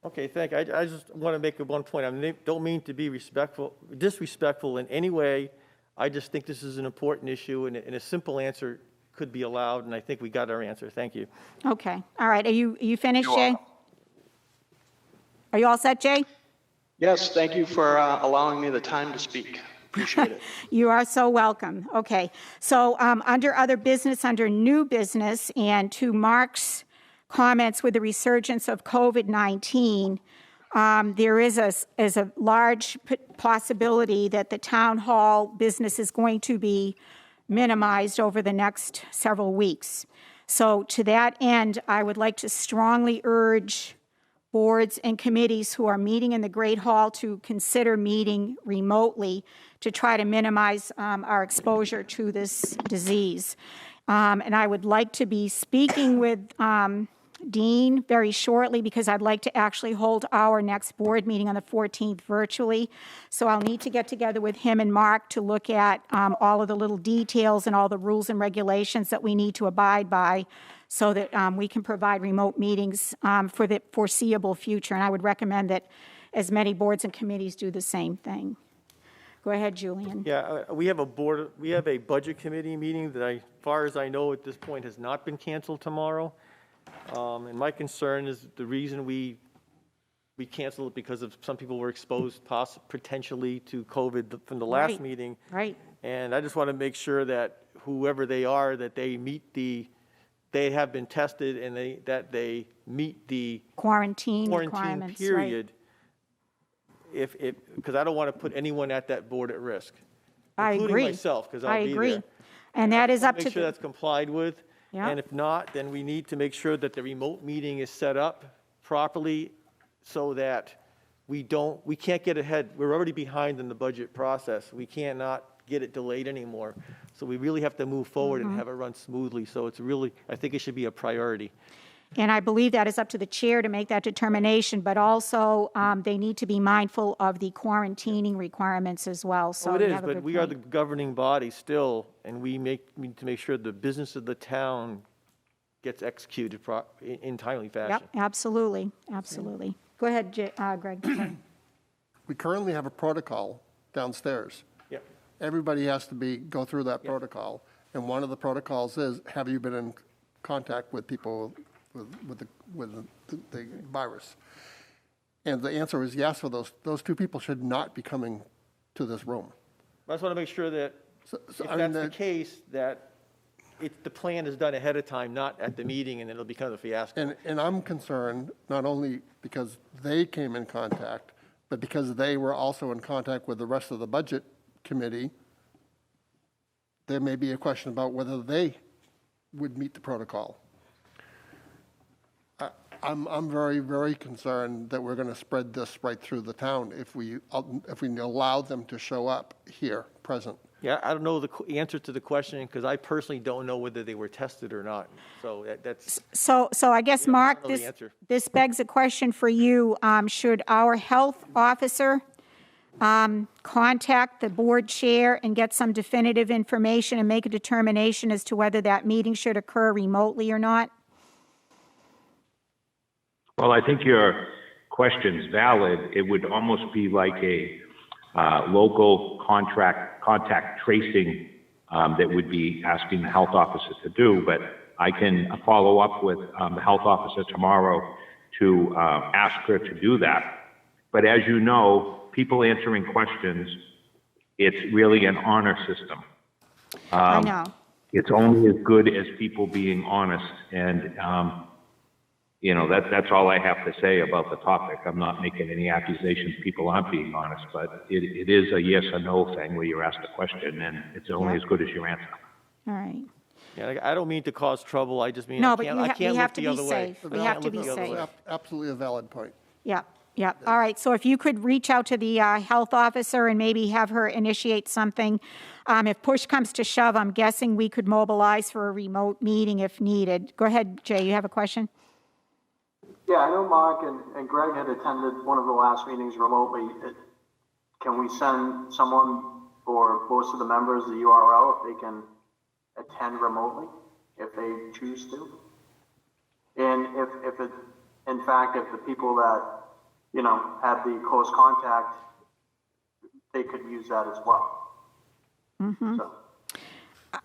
Okay, thank you. I just want to make one point. I don't mean to be disrespectful in any way. I just think this is an important issue, and a simple answer could be allowed, and I think we got our answer. Thank you. Okay, all right. Are you finished, Jay? Are you all set, Jay? Yes, thank you for allowing me the time to speak. Appreciate it. You are so welcome. Okay, so under other business, under new business, and to Mark's comments with the resurgence of COVID-19, there is a large possibility that the town hall business is going to be minimized over the next several weeks. So to that end, I would like to strongly urge boards and committees who are meeting in the Great Hall to consider meeting remotely to try to minimize our exposure to this disease. And I would like to be speaking with Dean very shortly, because I'd like to actually hold our next board meeting on the 14th virtually. So I'll need to get together with him and Mark to look at all of the little details and all the rules and regulations that we need to abide by so that we can provide remote meetings for the foreseeable future. And I would recommend that as many boards and committees do the same thing. Go ahead, Julian. Yeah, we have a budget committee meeting that, as far as I know at this point, has not been canceled tomorrow. And my concern is the reason we canceled it because of some people were exposed potentially to COVID from the last meeting. Right. And I just want to make sure that whoever they are, that they they have been tested and that they meet the Quarantine requirements, period. Right. Because I don't want to put anyone at that board at risk. I agree. Including myself, because I'll be there. And that is up to make sure that's complied with. Yeah. And if not, then we need to make sure that the remote meeting is set up properly so that we can't get ahead. We're already behind in the budget process. We cannot get it delayed anymore. So we really have to move forward and have it run smoothly. So it's really, I think it should be a priority. And I believe that is up to the chair to make that determination, but also they need to be mindful of the quarantining requirements as well. So it is, have a but good we are point. the governing body still, and we need to make sure the business of the town gets executed in timely fashion. Yep, absolutely, absolutely. Go ahead, Greg. Sorry. We currently have a protocol downstairs. Yep. Everybody has to go through that protocol. And one of the protocols is, have you been in contact with people with the virus? And the answer is yes for those two people should not be coming to this room. I just want to make sure that if that's the case, that the plan is done ahead of time, not at the meeting, and it'll become a fiasco. And I'm concerned not only because they came in contact, but because they were also in contact with the rest of the budget committee. There may be a question about whether they would meet the protocol. I'm very, very concerned that we're going to spread this right through the town if we allow them to show up here, present. Yeah, I don't know the answer to the question because I personally don't know whether they were tested or not. So that's. So I guess, Mark, this begs a question for you. Should our health officer contact the board chair and get some definitive information and make a determination as to whether that meeting should occur remotely or not? Well, I think your question's valid. It would almost be like a local contact tracing that would be asking the health officer to do. But I can follow up with the health officer tomorrow to ask her to do that. But as you know, people answering questions, it's really an honor system. I know. It's only as good as people being honest. And that's all I have to say about the topic. I'm not making any accusations people aren't being honest, but it is a yes or no thing where you're asked a question, and it's only as good as your answer. All right. Yeah, I don't mean to cause trouble. I just mean No, I but can't we have look to the be other way. safe. We have to be safe. Absolutely a valid point. Yeah, yeah. All right, so if you could reach out to the health officer and maybe have her initiate something. If push comes to shove, I'm guessing we could mobilize for a remote meeting if needed. Go ahead, Jay, you have a question? Yeah, I know Mark and Greg had attended one of the last meetings remotely. can we send someone or most of the members the URL if they can attend remotely, if they choose to? And if it, in fact, if the people that, you know, have the close contact, they could use that as well. So.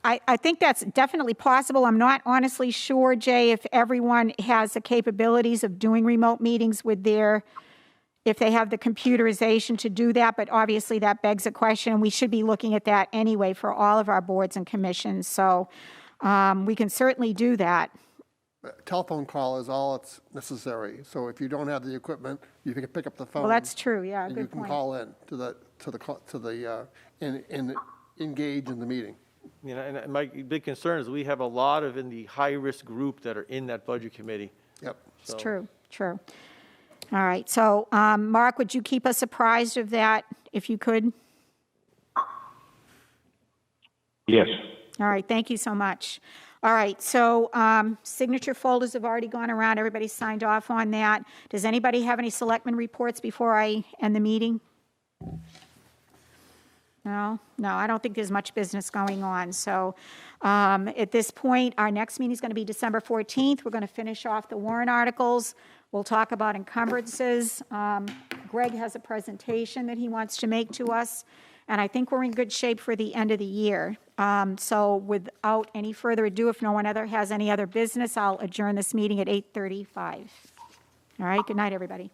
I think that's definitely possible. I'm not honestly sure, Jay, if everyone has the capabilities of doing remote meetings with their, if they have the computerization to do that, but obviously that begs a question, and we should be looking at that anyway for all of our boards and commissions. So we can certainly do that. Telephone call is all it's necessary. So if you don't have the equipment, you can pick up the phone. Well, that's true, yeah, And good you can point. call in and engage in the meeting. You know, and my big concern is we have a lot of in the high-risk group that are in that budget committee. Yep. It's true, true. All right, so Mark, would you keep us apprised of that if you could? Yes. All right, thank you so much. All right, so signature folders have already gone around. Everybody signed off on that. Does anybody have any selectmen reports before I end the meeting? No, I don't think there's much business going on. So at this point, our next meeting is going to be December 14th. We're going to finish off the warrant articles. We'll talk about encumbrances. Greg has a presentation that he wants to make to us, and I think we're in good shape for the end of the year. So without any further ado, if no one has any other business, I'll adjourn this meeting at 8:35. All right, good night, everybody.